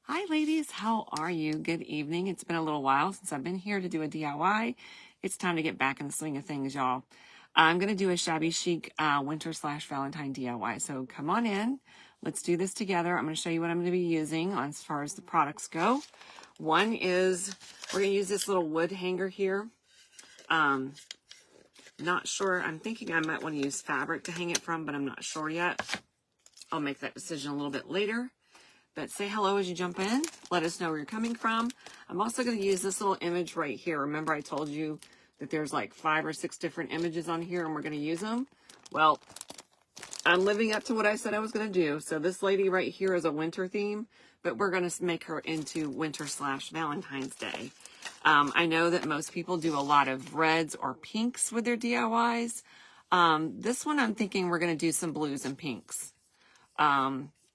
Hi ladies, how are you? Good evening. It's been a little while since I've been here to do a DIY. It's time to get back in the swing of things, y'all. I'm going to do a Shabby Chic winter/Valentine DIY. So come on in. Let's do this together. I'm going to show you what I'm going to be using as far as the products go. One is, we're going to use this little wood hanger here. Not sure. I'm thinking I might want to use fabric to hang it from, but I'm not sure yet. I'll make that decision a little bit later. But say hello as you jump in. Let us know where you're coming from. I'm also going to use this little image right here. Remember I told you that there's like 5 or 6 different images on here and we're going to use them? Well, I'm living up to what I said I was going to do. So this lady right here is a winter theme, but we're going to make her into winter/Valentine's Day. I know that most people do a lot of reds or pinks with their DIYs. This one I'm thinking we're going to do some blues and pinks.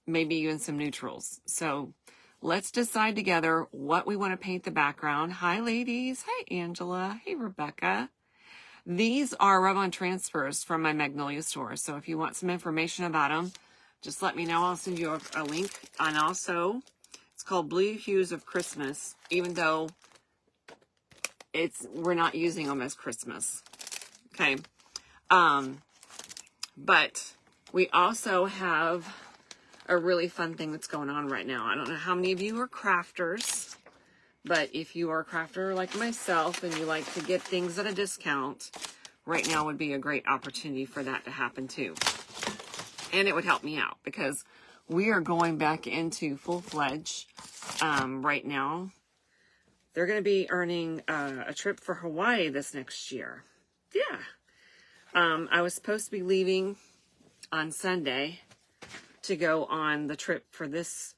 Maybe even some neutrals. So let's decide together what we want to paint the background. Hi, ladies. Hi, Angela. Hey, Rebecca. These are rub-on transfers from my Magnolia store. So if you want some information about them, just let me know. I'll send you a link. And also, it's called Blue Hues of Christmas, even though we're not using them as Christmas. Okay. But we also have a really fun thing that's going on right now. I don't know how many of you are crafters, but if you are a crafter like myself and you like to get things at a discount, right now would be a great opportunity for that to happen too. And it would help me out because we are going back into full-fledged right now. They're going to be earning a trip for Hawaii this next year. Yeah. I was supposed to be leaving on Sunday to go on the trip for this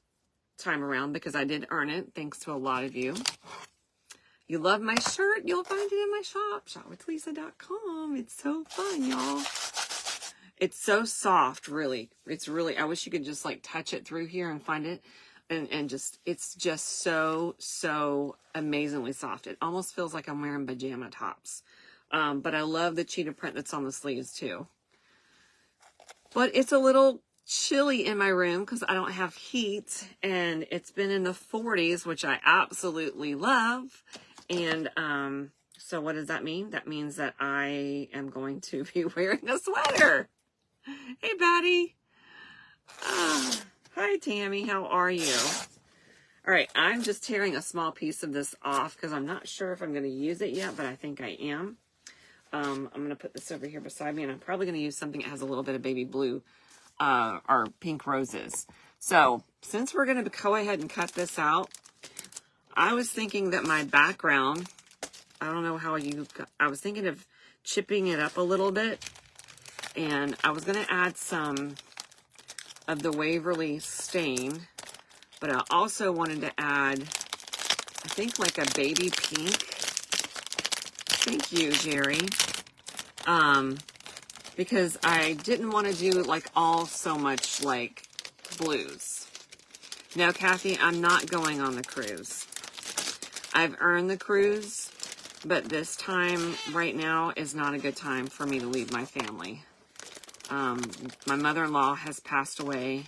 time around because I did earn it, thanks to a lot of you. You love my shirt? You'll find it in my shop, shopwithlisa.com. It's so fun, y'all. It's so soft, really. It's really, I wish you could just like touch it through here and find it. And just, it's just so amazingly soft. It almost feels like I'm wearing pajama tops. But I love the cheetah print that's on the sleeves too. But it's a little chilly in my room because I don't have heat, and it's been in the 40s, which I absolutely love. And so what does that mean? That means that I am going to be wearing a sweater. Hey, Patty. Hi, Tammy. How are you? All right, I'm just tearing a small piece of this off because I'm not sure if I'm going to use it yet, but I think I am. I'm going to put this over here beside me, and I'm probably going to use something that has a little bit of baby blue or pink roses. So since we're going to go ahead and cut this out, I was thinking that my background, I don't know how I was thinking of chipping it up a little bit, and I was going to add some of the Waverly stain, but I also wanted to add, I think, like a baby pink. Thank you, Jerry. Because I didn't want to do like all so much like blues. No, Kathy, I'm not going on the cruise. I've earned the cruise, but this time right now is not a good time for me to leave my family. My mother-in-law has passed away.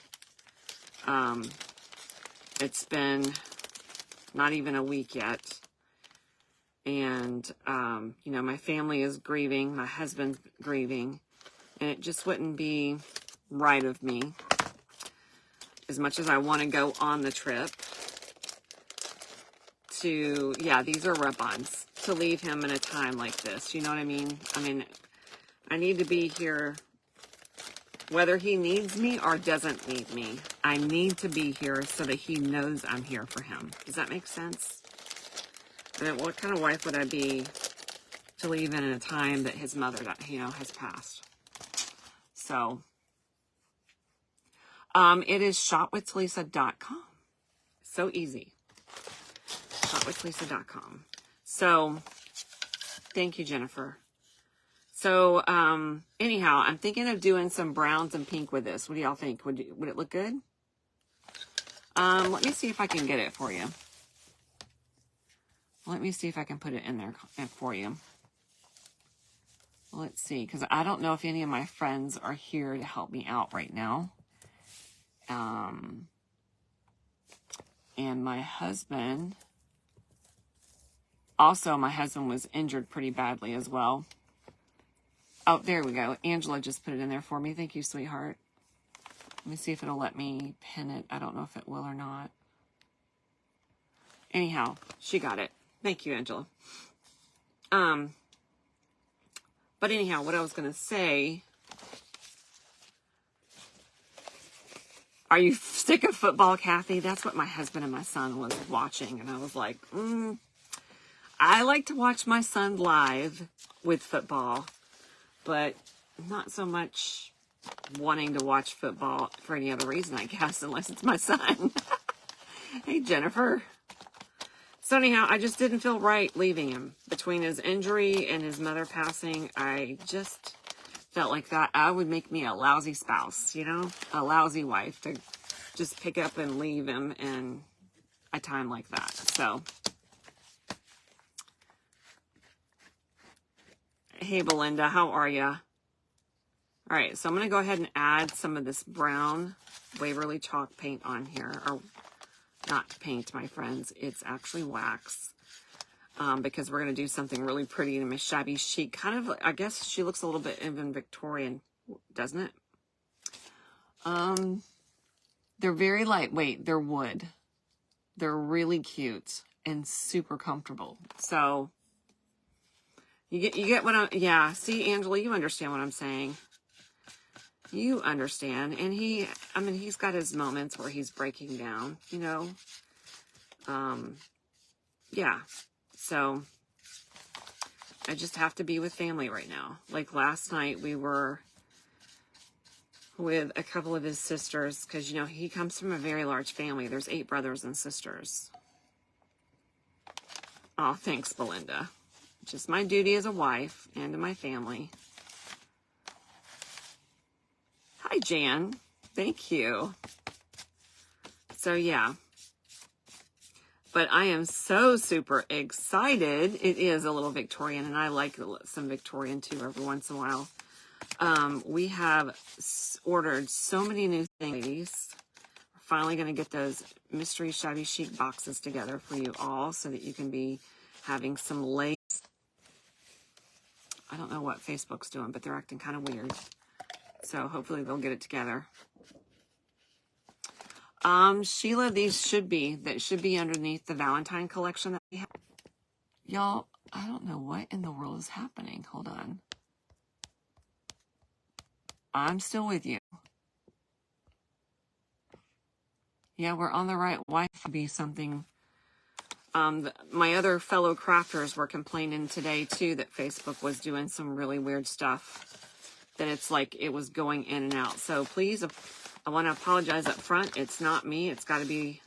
It's been not even a week yet. And, you know, my family is grieving. My husband's grieving. And it just wouldn't be right of me, as much as I want to go on the trip, to, yeah, these are rub-ons, to leave him in a time like this. You know what I mean? I need to be here, whether he needs me or doesn't need me. I need to be here so that he knows I'm here for him. Does that make sense? I mean, what kind of wife would I be to leave in a time that his mother, you know, has passed? So, it is shopwithlisa.com. So easy. Shopwithlisa.com. So, thank you, Jennifer. So, anyhow, I'm thinking of doing some browns and pink with this. What do y'all think? Would it look good? Let me see if I can get it for you. Let me see if I can put it in there for you. Let's see, because I don't know if any of my friends are here to help me out right now. And my husband, also my husband was injured pretty badly as well. Oh, there we go. Angela just put it in there for me. Thank you, sweetheart. Let me see if it'll let me pin it. I don't know if it will or not. Anyhow, she got it. Thank you, Angela. But anyhow, what I was going to say, are you sick of football, Kathy? That's what my husband and my son was watching. And I was like, I like to watch my son live with football, but not so much wanting to watch football for any other reason, I guess, unless it's my son. Hey, Jennifer. So anyhow, I just didn't feel right leaving him. Between his injury and his mother passing, I just felt like that would make me a lousy spouse, you know, a lousy wife to just pick up and leave him in a time like that. So, hey, Belinda, how are ya? All right, so I'm going to go ahead and add some of this brown Waverly chalk paint on here, or not paint, my friends. It's actually wax, because we're going to do something really pretty in Miss Shabby Chic. Kind of, I guess she looks a little bit even Victorian, doesn't it? They're very lightweight. They're wood. They're really cute and super comfortable. So you get what yeah, see, Angela, you understand what I'm saying. You understand. And he's got his moments where he's breaking down, you know. Yeah. So I just have to be with family right now. Like last night we were with a couple of his sisters, because, you know, he comes from a very large family. There's 8 brothers and sisters. Oh, thanks, Belinda. Just my duty as a wife and to my family. Hi, Jan. Thank you. So, yeah. But I am so super excited. It is a little Victorian, and I like some Victorian too every once in a while. We have ordered so many new things, ladies. We're finally going to get those mystery Shabby Chic boxes together for you all so that you can be having some lace. I don't know what Facebook's doing, but they're acting kind of weird. So hopefully they'll get it together. Sheila, these should be underneath the Valentine collection that we have. Y'all, I don't know what in the world is happening. Hold on. I'm still with you. Yeah, we're on the right Wi-Fi. Be something. My other fellow crafters were complaining today too that Facebook was doing some really weird stuff. That it's like it was going in and out. So please, I want to apologize up front. It's not me. It's got to be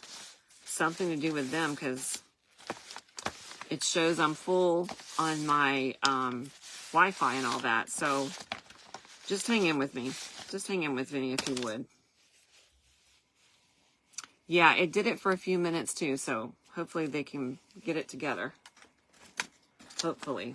something to do with them, because it shows I'm full on my Wi-Fi and all that. So just hang in with me. Just hang in with me if you would. Yeah, it did it for a few minutes too. So hopefully they can get it together. Hopefully.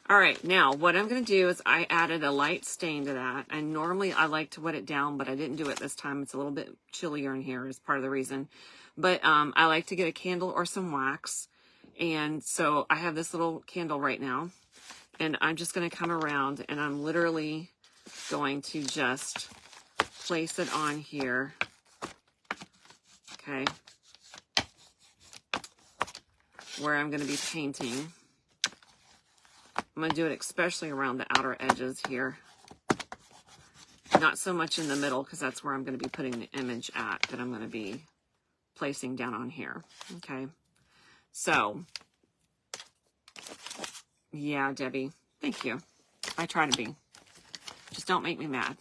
All right, now what I'm going to do is I added a light stain to that. And normally I like to wet it down, but I didn't do it this time. It's a little bit chillier in here is part of the reason. But I like to get a candle or some wax. And so I have this little candle right now. And I'm just going to come around and I'm literally going to just place it on here. Okay. Where I'm going to be painting. I'm going to do it especially around the outer edges here. Not so much in the middle, because that's where I'm going to be putting the image at that I'm going to be placing down on here. Okay. So, yeah, Debbie. Thank you. I try to be. Just don't make me mad.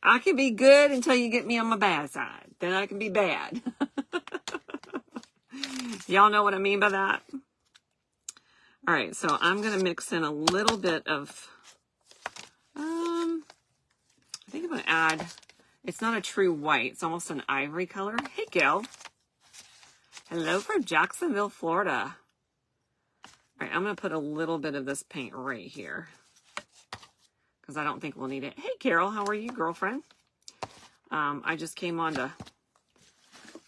I can be good until you get me on my bad side. Then I can be bad. Y'all know what I mean by that? All right, so I'm going to mix in a little bit of, I think I'm going to add, it's not a true white. It's almost an ivory color. Hey, Gail. Hello from Jacksonville, Florida. All right, I'm going to put a little bit of this paint right here, because I don't think we'll need it. Hey, Carol, how are you, girlfriend? I just came on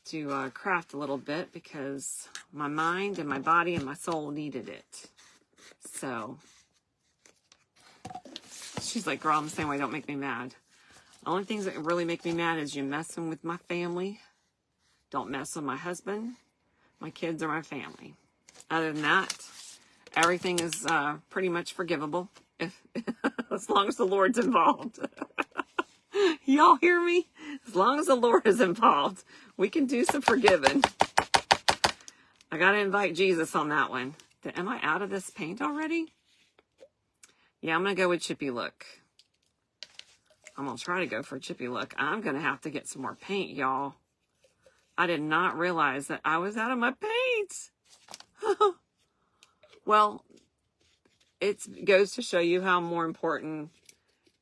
to craft a little bit because my mind and my body and my soul needed it. So she's like, girl, I'm the same way. Don't make me mad. The only things that really make me mad is you messing with my family. Don't mess with my husband. My kids are my family. Other than that, everything is pretty much forgivable if as long as the Lord's involved. Y'all hear me? As long as the Lord is involved, we can do some forgiving. I got to invite Jesus on that one. Am I out of this paint already? Yeah, I'm going to go with chippy look. I'm going to try to go for a chippy look. I'm going to have to get some more paint, y'all. I did not realize that I was out of my paint. Well, it goes to show you how more important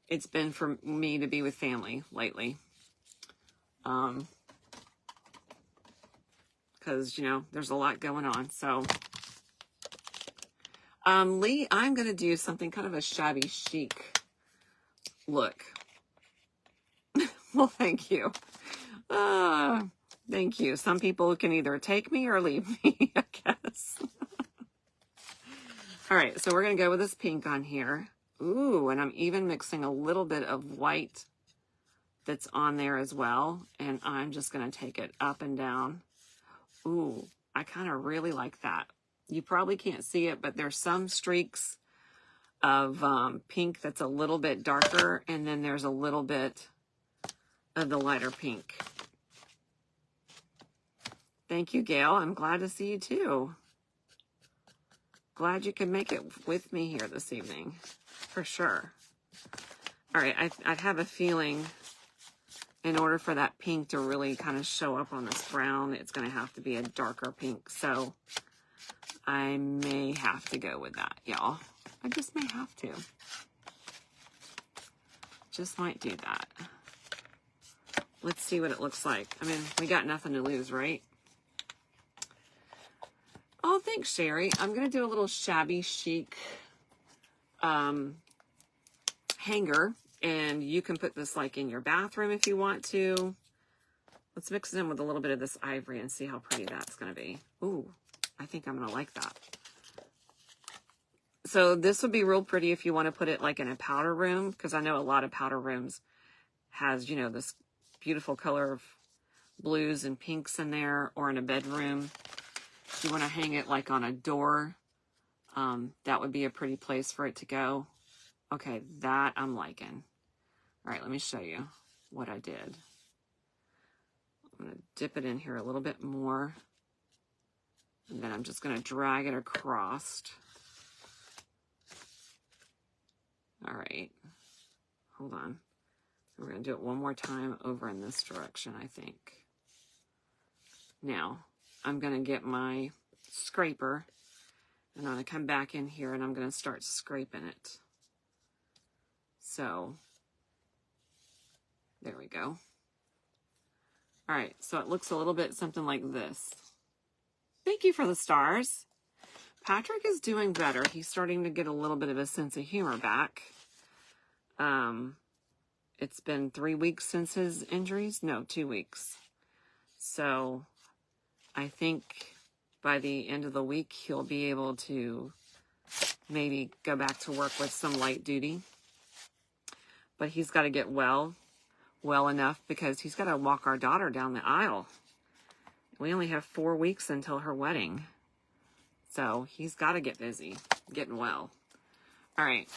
it's been for me to be with family lately. Because, you know, there's a lot going on. So, Lee, I'm going to do something kind of a shabby chic look. Well, thank you. Thank you. Some people can either take me or leave me, I guess. All right, so we're going to go with this pink on here. Ooh, and I'm even mixing a little bit of white that's on there as well. And I'm just going to take it up and down. Ooh, I kind of really like that. You probably can't see it, but there's some streaks of pink that's a little bit darker. And then there's a little bit of the lighter pink. Thank you, Gail. I'm glad to see you too. Glad you could make it with me here this evening, for sure. All right, I have a feeling in order for that pink to really kind of show up on this brown, it's going to have to be a darker pink. So I may have to go with that, y'all. I just may have to. Just might do that. Let's see what it looks like. I mean, we got nothing to lose, right? Oh, thanks, Sherry. I'm going to do a little shabby chic hanger. And you can put this like in your bathroom if you want to. Let's mix it in with a little bit of this ivory and see how pretty that's going to be. Ooh, I think I'm going to like that. So this would be real pretty if you want to put it like in a powder room, because I know a lot of powder rooms has, you know, this beautiful color of blues and pinks in there, or in a bedroom. If you want to hang it like on a door, that would be a pretty place for it to go. Okay, that I'm liking. All right, let me show you what I did. I'm going to dip it in here a little bit more. And then I'm just going to drag it across. All right. Hold on. We're going to do it one more time over in this direction, I think. Now, I'm going to get my scraper. And I'm going to come back in here and I'm going to start scraping it. So, there we go. All right, so it looks a little bit something like this. Thank you for the stars. Patrick is doing better. He's starting to get a little bit of a sense of humor back. It's been 3 weeks since his injuries. No, 2 weeks. So I think by the end of the week, he'll be able to maybe go back to work with some light duty. But he's got to get well enough because he's got to walk our daughter down the aisle. We only have 4 weeks until her wedding. So he's got to get busy getting well. All right.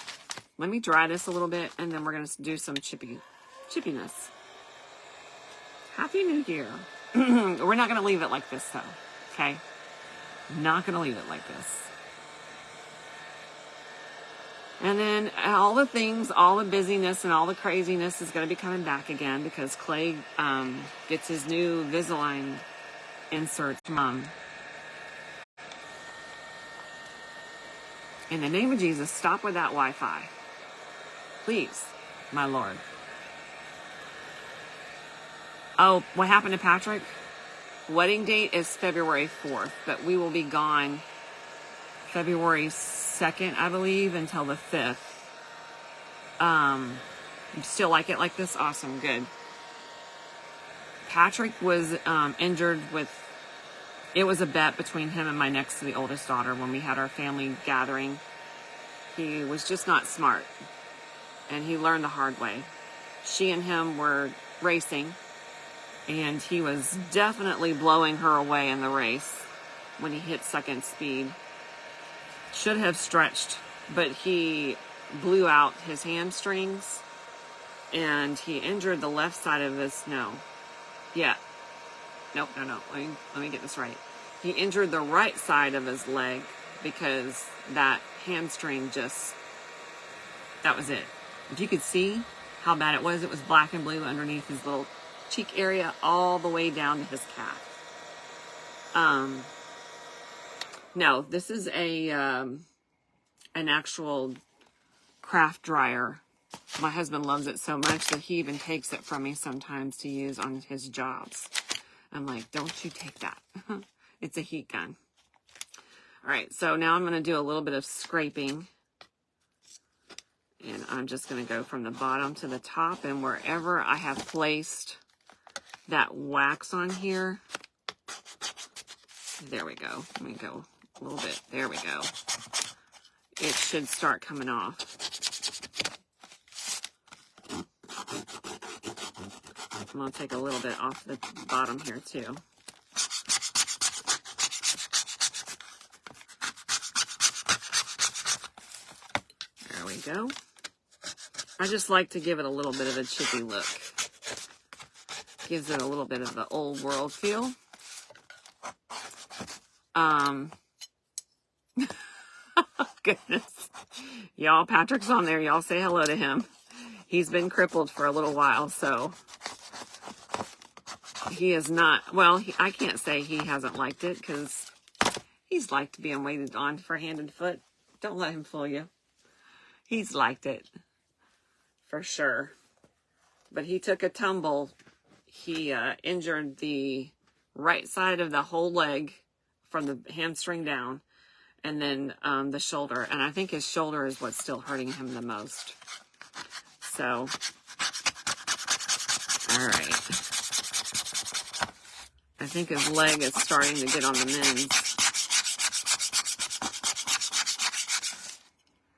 Let me dry this a little bit, and then we're going to do some chippiness. Happy New Year. We're not going to leave it like this, though. Okay? Not going to leave it like this. And then all the things, all the busyness and all the craziness is going to be coming back again because Clay gets his new Invisalign insert. In the name of Jesus, stop with that Wi-Fi. Please, my Lord. Oh, what happened to Patrick? Wedding date is February 4th, but we will be gone February 2nd, I believe, until the 5th. You still like it like this? Awesome, good. Patrick was injured with, it was a bet between him and my next to the oldest daughter when we had our family gathering. He was just not smart, and he learned the hard way. She and him were racing, and he was definitely blowing her away in the race when he hit second speed. Should have stretched, but he blew out his hamstrings, and he injured the left side of his, no. Let me get this right. He injured the right side of his leg because that hamstring just, that was it. If you could see how bad it was black and blue underneath his little cheek area all the way down to his calf. No, this is an actual craft dryer. My husband loves it so much that he even takes it from me sometimes to use on his jobs. I'm like, don't you take that. It's a heat gun. All right, so now I'm going to do a little bit of scraping. And I'm just going to go from the bottom to the top. And wherever I have placed that wax on here, there we go. Let me go a little bit. There we go. It should start coming off. I'm going to take a little bit off the bottom here too. There we go. I just like to give it a little bit of a chippy look. Gives it a little bit of the old world feel. Goodness. Y'all, Patrick's on there. Y'all say hello to him. He's been crippled for a little while, so he is not, well, I can't say he hasn't liked it because he's liked being waited on for hand and foot. Don't let him fool you. He's liked it for sure. But he took a tumble. He injured the right side of the whole leg from the hamstring down, and then the shoulder. And I think his shoulder is what's still hurting him the most. So, all right. I think his leg is starting to get on the mend.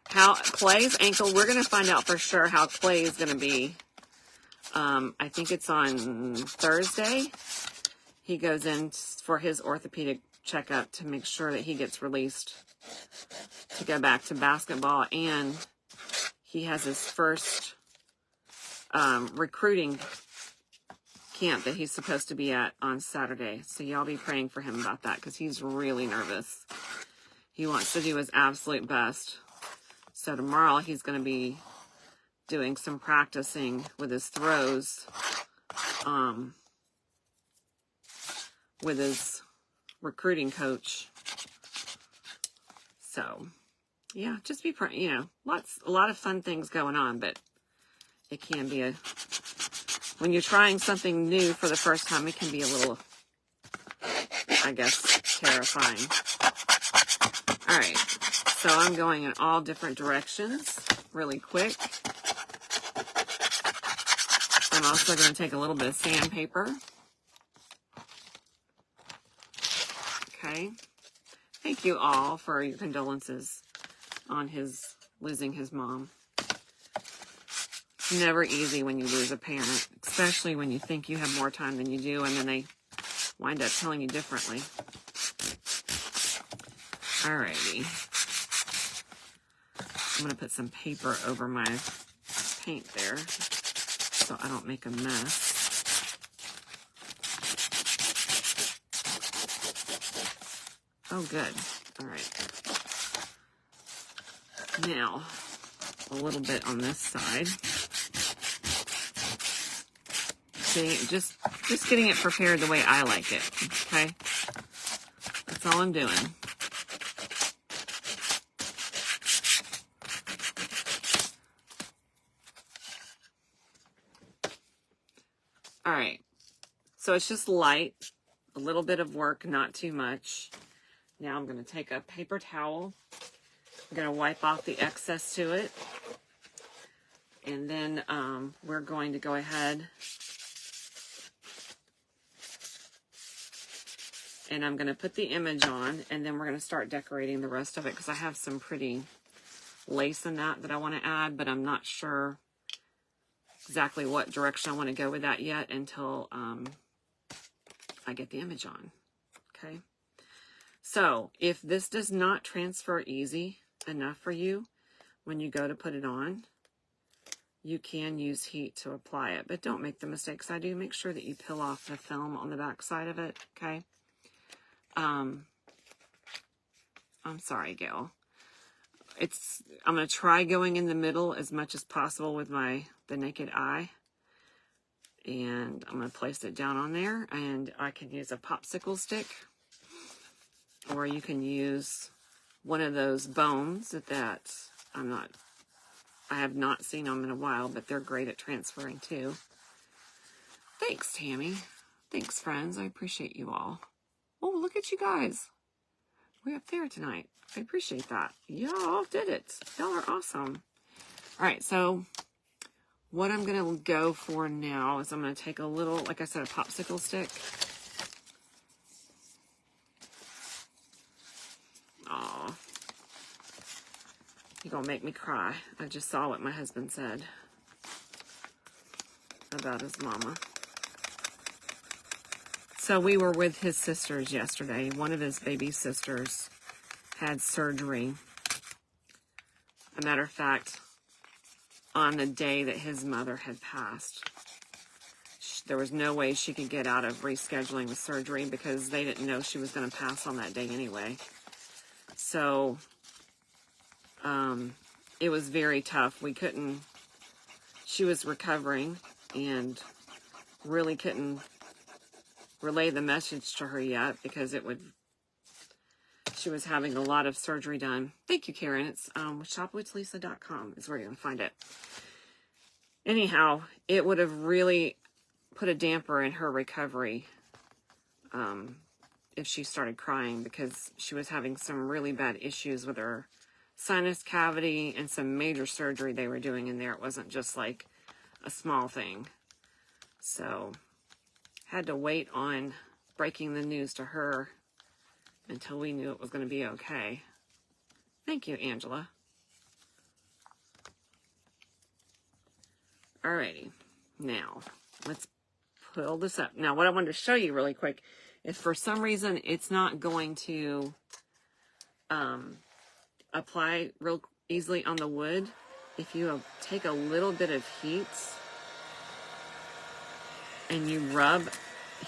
How Clay's ankle, we're going to find out for sure how Clay is going to be. I think it's on Thursday. He goes in for his orthopedic checkup to make sure that he gets released to go back to basketball. And he has his first recruiting camp that he's supposed to be at on Saturday. So y'all be praying for him about that because he's really nervous. He wants to do his absolute best. So tomorrow he's going to be doing some practicing with his throws, with his recruiting coach. So, yeah, just be praying. You know, a lot of fun things going on, but it can be when you're trying something new for the first time, it can be a little, I guess, terrifying. All right, so I'm going in all different directions really quick. I'm also going to take a little bit of sandpaper. Okay. Thank you all for your condolences on his losing his mom. It's never easy when you lose a parent, especially when you think you have more time than you do, and then they wind up telling you differently. Alrighty. I'm going to put some paper over my paint there so I don't make a mess. Oh, good. All right. Now, a little bit on this side. See, just getting it prepared the way I like it, okay? That's all I'm doing. All right. So it's just light, a little bit of work, not too much. Now I'm going to take a paper towel. I'm going to wipe off the excess to it. And then we're going to go ahead And I'm going to put the image on, and then we're going to start decorating the rest of it, because I have some pretty lace in that I want to add, but I'm not sure exactly what direction I want to go with that yet until I get the image on. Okay. So if this does not transfer easy enough for you when you go to put it on, you can use heat to apply it, but don't make the mistakes I do. Make sure that you peel off the film on the back side of it. Okay. I'm sorry, Gail. I'm going to try going in the middle as much as possible with the naked eye. And I'm going to place it down on there, and I can use a popsicle stick, or you can use one of those bones that I have not seen them in a while, but they're great at transferring too. Thanks, Tammy. Thanks, friends. I appreciate you all. Oh, look at you guys. Way up there tonight. I appreciate that. Y'all did it. Y'all are awesome. All right, so what I'm going to go for now is I'm going to take a little, like I said, a popsicle stick. Aw. You're going to make me cry. I just saw what my husband said about his mama. So we were with his sisters yesterday. One of his baby sisters had surgery. A matter of fact, on the day that his mother had passed. There was no way she could get out of rescheduling the surgery because they didn't know she was going to pass on that day anyway. So it was very tough. She was recovering and really couldn't relay the message to her yet because she was having a lot of surgery done. Thank you, Karen. It's shopwithlisa.com is where you're going to find it. Anyhow, it would have really put a damper in her recovery if she started crying, because she was having some really bad issues with her sinus cavity and some major surgery they were doing in there. It wasn't just like a small thing. So had to wait on breaking the news to her until we knew it was going to be okay. Thank you, Angela. Alrighty, now let's pull this up. Now what I wanted to show you really quick is, for some reason it's not going to apply real easily on the wood. If you take a little bit of heat and you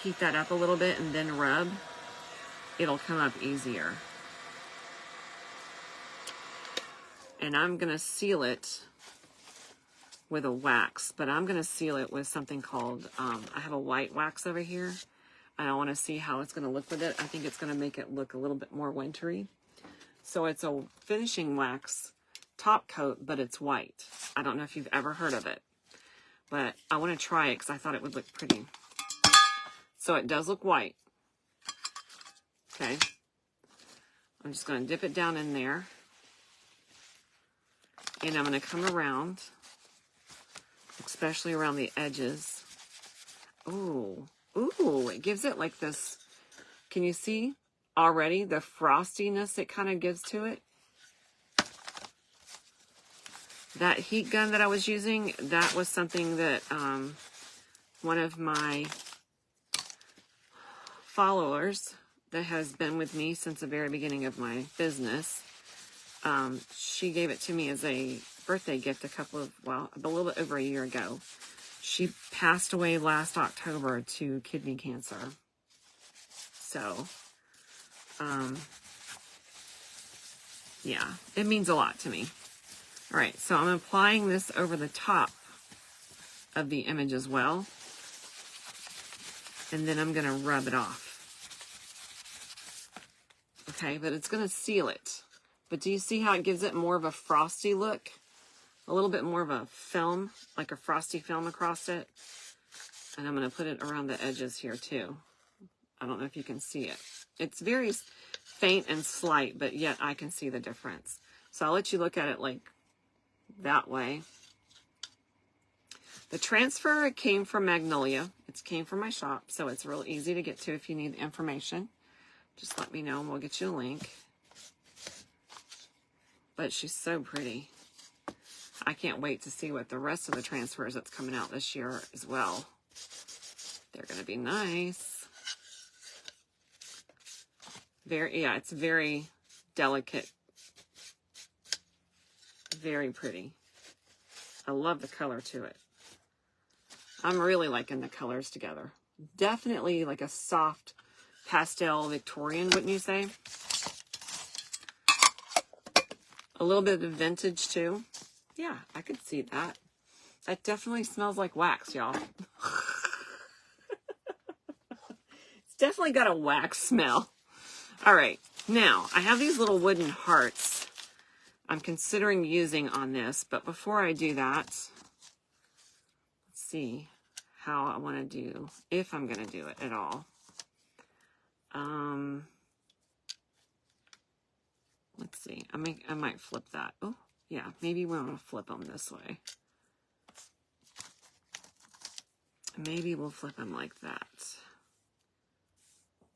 heat that up a little bit and then rub, it'll come up easier. And I'm going to seal it with a wax, but I'm going to seal it with something called, I have a white wax over here, and I want to see how it's going to look with it. I think it's going to make it look a little bit more wintry. So it's a finishing wax top coat, but it's white. I don't know if you've ever heard of it, but I want to try it because I thought it would look pretty. So it does look white. Okay. I'm just going to dip it down in there, and I'm going to come around, especially around the edges. Ooh, it gives it like this. Can you see already the frostiness it kind of gives to it? That heat gun that I was using, that was something that one of my followers that has been with me since the very beginning of my business, she gave it to me as a birthday gift a little bit over a year ago. She passed away last October to kidney cancer. So, yeah, it means a lot to me. All right, so I'm applying this over the top of the image as well. And then I'm going to rub it off. Okay, but it's going to seal it. But do you see how it gives it more of a frosty look? A little bit more of a film, like a frosty film across it. And I'm going to put it around the edges here too. I don't know if you can see it. It's very faint and slight, but yet I can see the difference. So I'll let you look at it like that way. The transfer came from Magnolia. It came from my shop, so it's real easy to get to if you need information. just let me know and we'll get you a link. But she's so pretty. I can't wait to see what the rest of the transfers that's coming out this year as well. They're going to be nice. Yeah, it's very delicate. Very pretty. I love the color to it. I'm really liking the colors together. Definitely like a soft pastel Victorian, wouldn't you say? A little bit of vintage too. Yeah, I could see that. That definitely smells like wax, y'all. It's definitely got a wax smell. All right, now I have these little wooden hearts I'm considering using on this, but before I do that, let's see how I want to do, if I'm going to do it at all. Let's see, I might flip that. Oh, yeah, maybe we want to flip them this way. Maybe we'll flip them like that.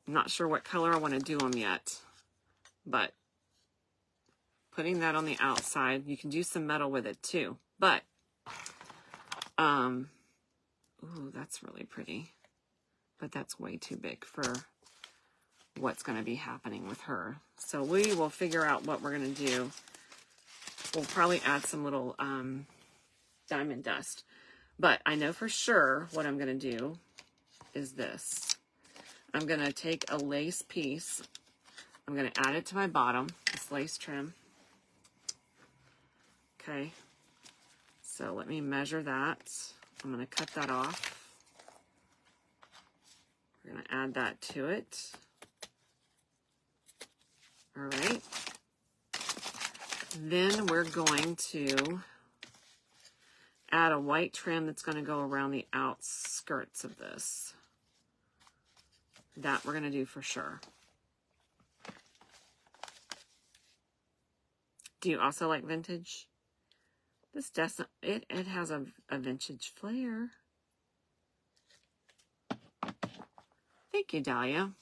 I'm not sure what color I want to do them yet, but putting that on the outside, you can do some metal with it too, but, ooh, that's really pretty, but that's way too big for what's going to be happening with her. So we will figure out what we're going to do. We'll probably add some little, diamond dust, but I know for sure what I'm going to do is this. I'm going to take a lace piece. I'm going to add it to my bottom, this lace trim. Okay. So let me measure that. I'm going to cut that off. We're going to add that to it. All right. Then we're going to add a white trim that's going to go around the outskirts of this. That we're going to do for sure. Do you also like vintage? This doesn't, it has a vintage flair. Thank you, Dahlia.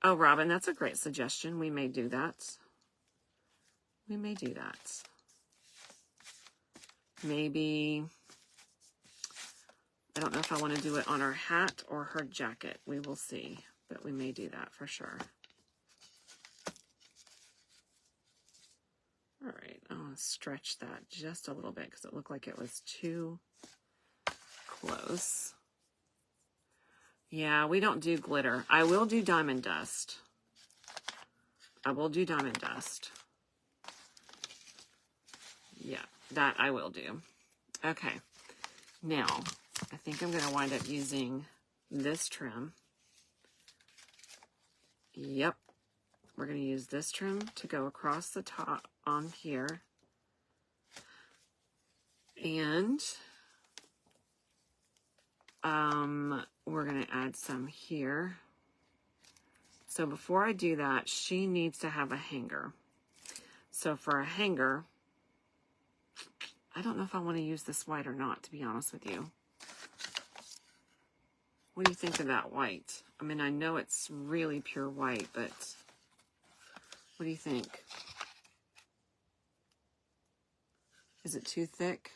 Oh, Robin, that's a great suggestion. We may do that. We may do that. Maybe, I don't know if I want to do it on her hat or her jacket. We will see, but we may do that for sure. All right, I'm going to stretch that just a little bit because it looked like it was too close. Yeah, we don't do glitter. I will do diamond dust. I will do diamond dust. Yeah, that I will do. Okay, now I think I'm going to wind up using this trim. Yep, we're going to use this trim to go across the top on here. And we're going to add some here. So before I do that, she needs to have a hanger. So for a hanger, I don't know if I want to use this white or not, to be honest with you. What do you think of that white? I mean, I know it's really pure white, but what do you think? Is it too thick?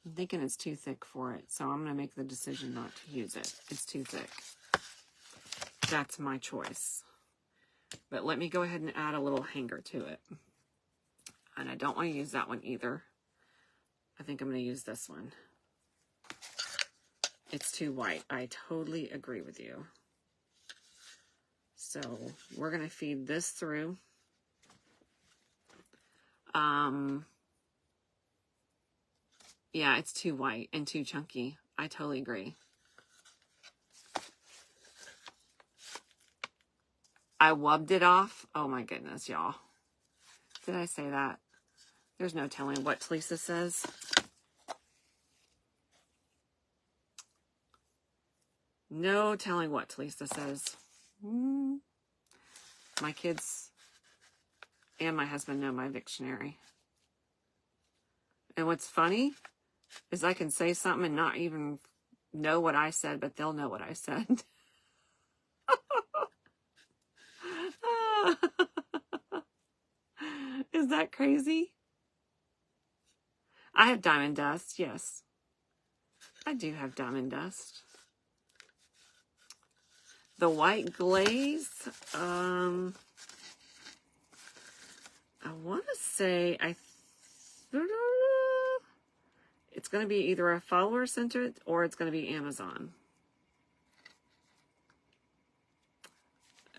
I'm thinking it's too thick for it, so I'm going to make the decision not to use it. It's too thick. That's my choice. But let me go ahead and add a little hanger to it. And I don't want to use that one either. I think I'm going to use this one. It's too white. I totally agree with you. So we're going to feed this through. Yeah, it's too white and too chunky. I totally agree. I wubbed it off. Oh my goodness, y'all. Did I say that? There's no telling what Talisa says. No telling what Talisa says. My kids and my husband know my dictionary. And what's funny is I can say something and not even know what I said, but they'll know what I said. Is that crazy? I have diamond dust, yes. I do have diamond dust. The white glaze, I want to say it's going to be either a follower centered or it's going to be Amazon.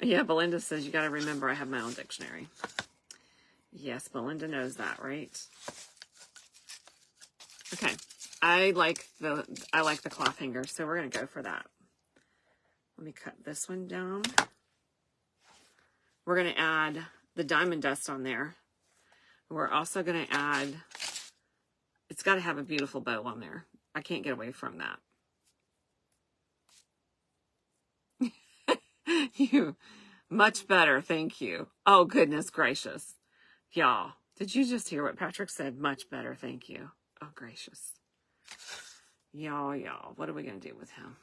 Yeah, Belinda says you got to remember I have my own dictionary. Yes, Belinda knows that, right? Okay, I like the cloth hanger, so we're going to go for that. Let me cut this one down. We're going to add the diamond dust on there. We're also going to add, it's got to have a beautiful bow on there. I can't get away from that. You, much better, thank you. Oh, goodness gracious. Y'all, did you just hear what Patrick said? Much better, thank you. Oh, gracious. Y'all, what are we going to do with him?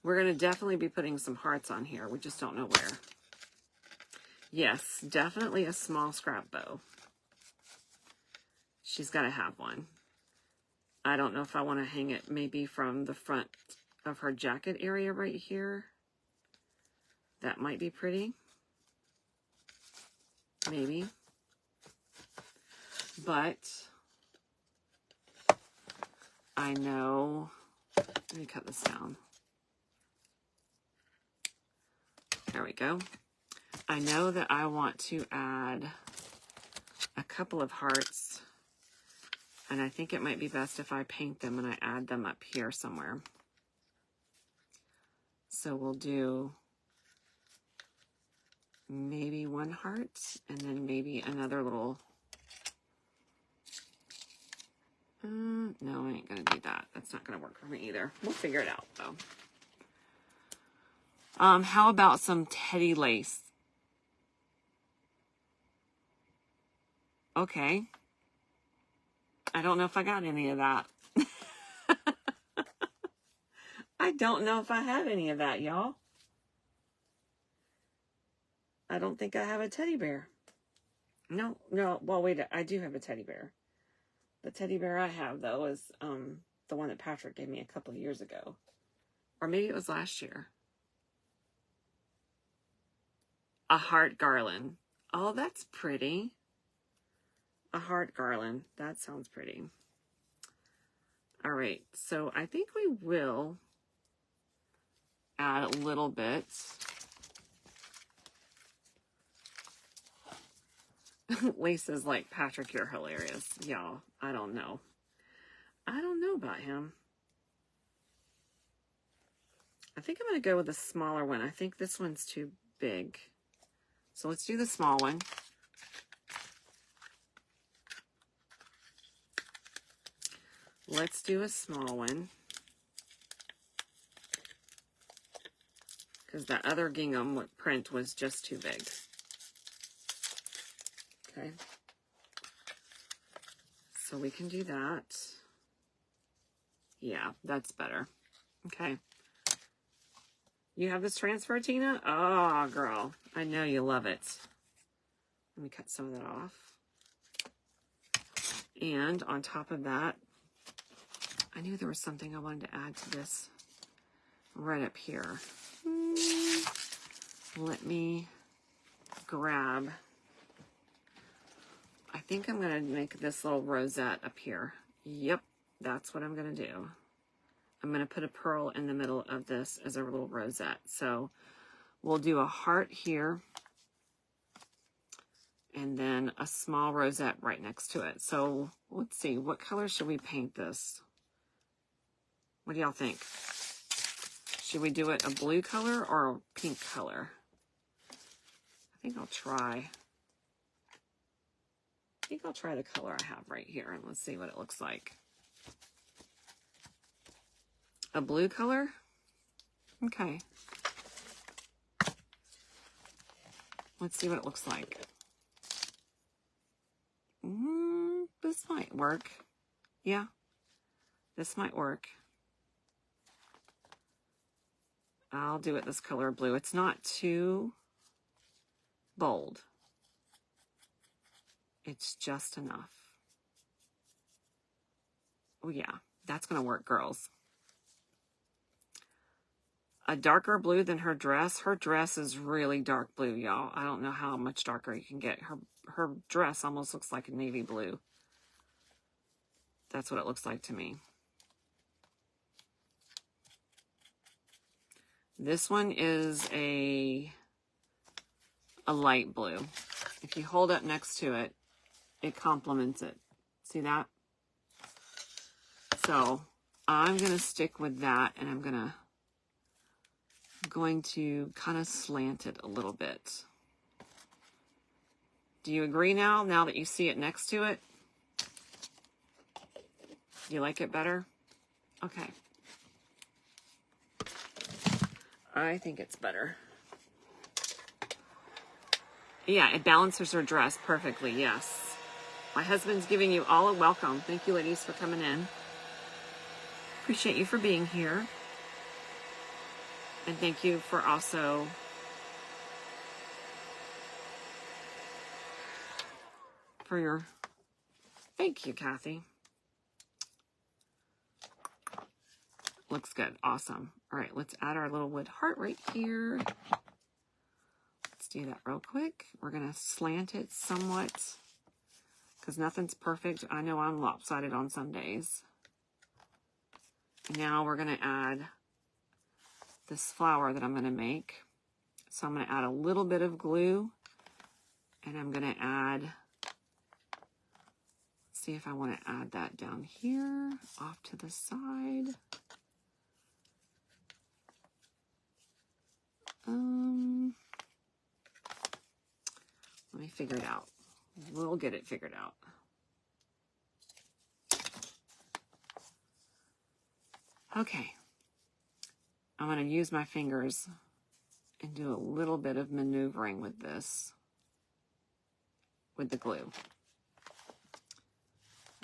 We're going to definitely be putting some hearts on here. We just don't know where. Yes, definitely a small scrap bow. She's got to have one. I don't know if I want to hang it maybe from the front of her jacket area right here. That might be pretty. Maybe. But I know, let me cut this down. There we go. I know that I want to add a couple of hearts, and I think it might be best if I paint them and I add them up here somewhere. So we'll do maybe one heart and then maybe another little, no, I ain't gonna do that. That's not gonna work for me either. We'll figure it out though. How about some teddy lace? Okay. I don't know if I got any of that. I don't know if I have any of that, y'all. I don't think I have a teddy bear. No, well, wait, I do have a teddy bear. The teddy bear I have, though, is the one that Patrick gave me a couple of years ago. Or maybe it was last year. A heart garland. Oh, that's pretty. A heart garland. That sounds pretty. All right, so I think we will add a little bit. Lisa's like, Patrick, you're hilarious. Y'all, I don't know. I don't know about him. I think I'm going to go with a smaller one. I think this one's too big. So let's do the small one. Let's do a small one. Because that other gingham print was just too big. Okay. So we can do that. Yeah, that's better. Okay. You have this transfer, Tina? Oh, girl. I know you love it. Let me cut some of that off. And on top of that, I knew there was something I wanted to add to this right up here. Let me grab, I think I'm going to make this little rosette up here. Yep, that's what I'm going to do. I'm going to put a pearl in the middle of this as a little rosette. So we'll do a heart here and then a small rosette right next to it. So let's see, what color should we paint this? What do y'all think? Should we do it a blue color or a pink color? I think I'll try the color I have right here and let's see what it looks like. A blue color? Okay. Let's see what it looks like. This might work. Yeah, this might work. I'll do it this color blue. It's not too bold. It's just enough. Oh yeah, that's going to work, girls. A darker blue than her dress. Her dress is really dark blue, y'all. I don't know how much darker you can get. Her dress almost looks like a navy blue. That's what it looks like to me. This one is a light blue. If you hold it next to it, it complements it. See that? So I'm going to stick with that, and I'm going to kind of slant it a little bit. Do you agree now that you see it next to it? Do you like it better? Okay. I think it's better. Yeah, it balances her dress perfectly, yes. My husband's giving you all a welcome. Thank you, ladies, for coming in. Appreciate you for being here. And thank you for also for your... Thank you, Kathy. Looks good. Awesome. All right, let's add our little wood heart right here. Let's do that real quick. We're going to slant it somewhat because nothing's perfect. I know I'm lopsided on some days. Now we're going to add this flower that I'm going to make. So I'm going to add a little bit of glue, and I'm going to add, see if I want to add that down here off to the side. Let me figure it out. We'll get it figured out. Okay. I'm going to use my fingers and do a little bit of maneuvering with this, with the glue.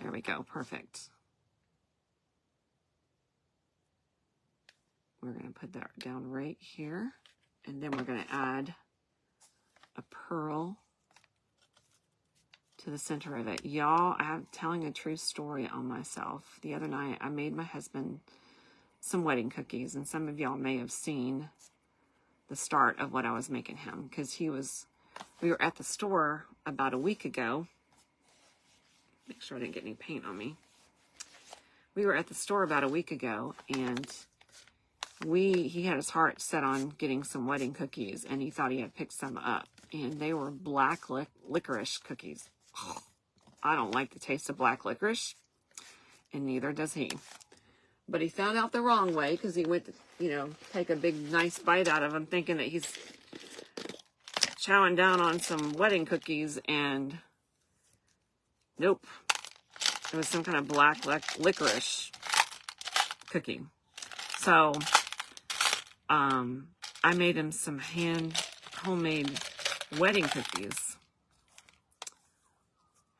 There we go. Perfect. We're going to put that down right here. And then we're going to add a pearl to the center of it. Y'all, I'm telling a true story on myself. The other night, I made my husband some wedding cookies, and some of y'all may have seen the start of what I was making him, because we were at the store about a week ago. Make sure I didn't get any paint on me. We were at the store about a week ago, and he had his heart set on getting some wedding cookies, and he thought he had picked some up, and they were black licorice cookies. I don't like the taste of black licorice, and neither does he. But he found out the wrong way, because he went to, take a big, nice bite out of them, thinking that he's chowing down on some wedding cookies, and nope. It was some kind of black licorice cookie. So, I made him some homemade wedding cookies.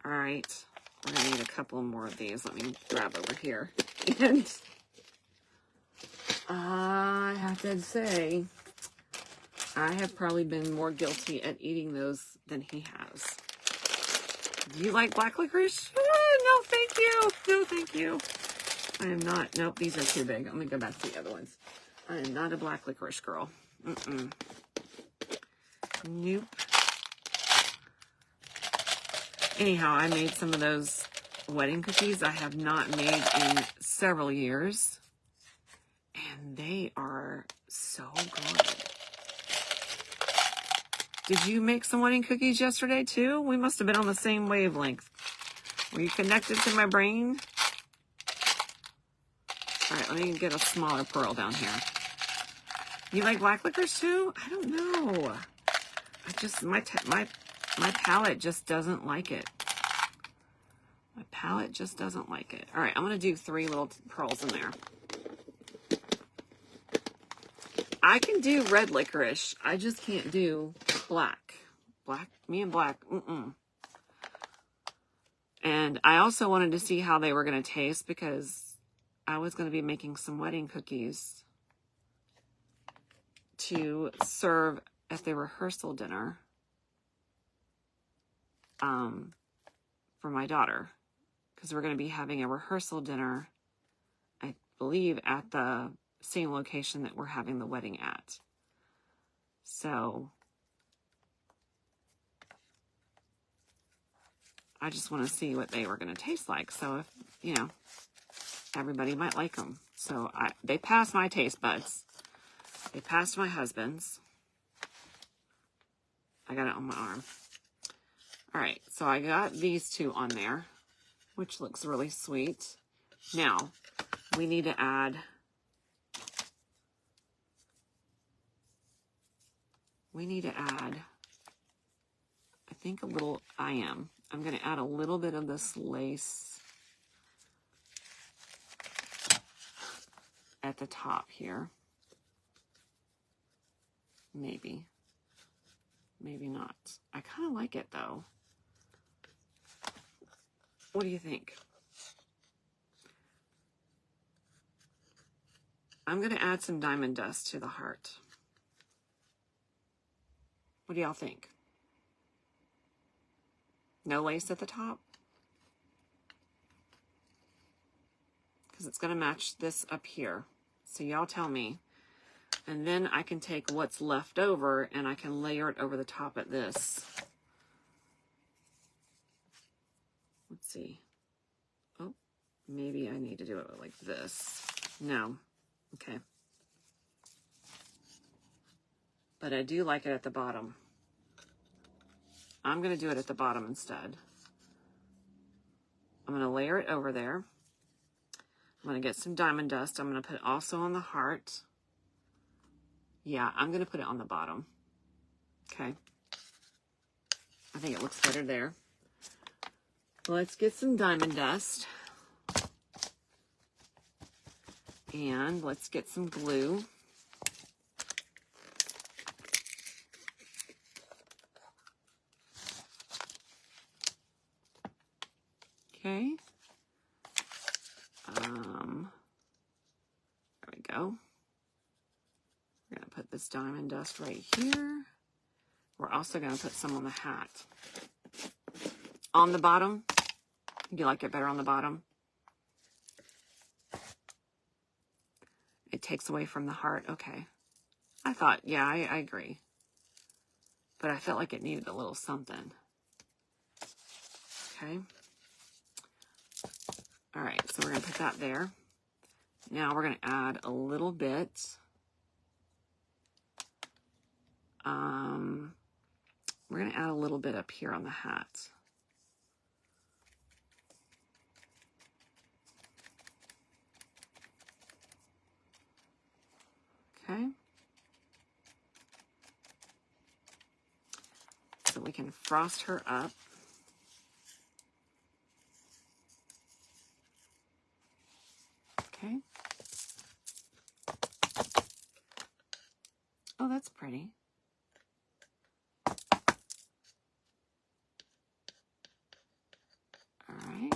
All right, we're gonna need a couple more of these. Let me grab over here. And I have to say, I have probably been more guilty at eating those than he has. Do you like black licorice? No, thank you. No, thank you. I am not. Nope, these are too big. Let me go back to the other ones. I am not a black licorice girl. Nope. Anyhow, I made some of those wedding cookies I have not made in several years. And they are so good. Did you make some wedding cookies yesterday too? We must have been on the same wavelength. Were you connected to my brain? All right, let me get a smaller pearl down here. You like black licorice too? I don't know. My palate just doesn't like it. My palate just doesn't like it. All right, I'm going to do 3 little pearls in there. I can do red licorice. I just can't do black. Me and black, And I also wanted to see how they were going to taste, because I was going to be making some wedding cookies to serve at the rehearsal dinner for my daughter, because we're going to be having a rehearsal dinner, I believe, at the same location that we're having the wedding at. So I just want to see what they were going to taste like. So if, you know, everybody might like them. So they passed my taste buds. They passed my husband's. I got it on my arm. All right, so I got these two on there, which looks really sweet. Now, we need to add, I think a little, I'm going to add a little bit of this lace at the top here. Maybe. Maybe not. I kind of like it though. What do you think? I'm going to add some diamond dust to the heart. What do y'all think? No lace at the top? Because it's going to match this up here. So y'all tell me. And then I can take what's left over and I can layer it over the top of this. Let's see. Oh, maybe I need to do it like this. No. Okay. But I do like it at the bottom. I'm going to do it at the bottom instead. I'm going to layer it over there. I'm going to get some diamond dust. I'm going to put it also on the heart. Yeah, I'm going to put it on the bottom. Okay. I think it looks better there. Let's get some diamond dust. And let's get some glue. Okay. There we go. We're going to put this diamond dust right here. We're also going to put some on the hat. On the bottom. Do you like it better on the bottom? It takes away from the heart. Okay. I thought, yeah, I agree. But I felt like it needed a little something. Okay. All right, so we're going to put that there. Now we're going to add a little bit. We're going to add a little bit up here on the hat. Okay. So we can frost her up. Okay. Oh, that's pretty. All right.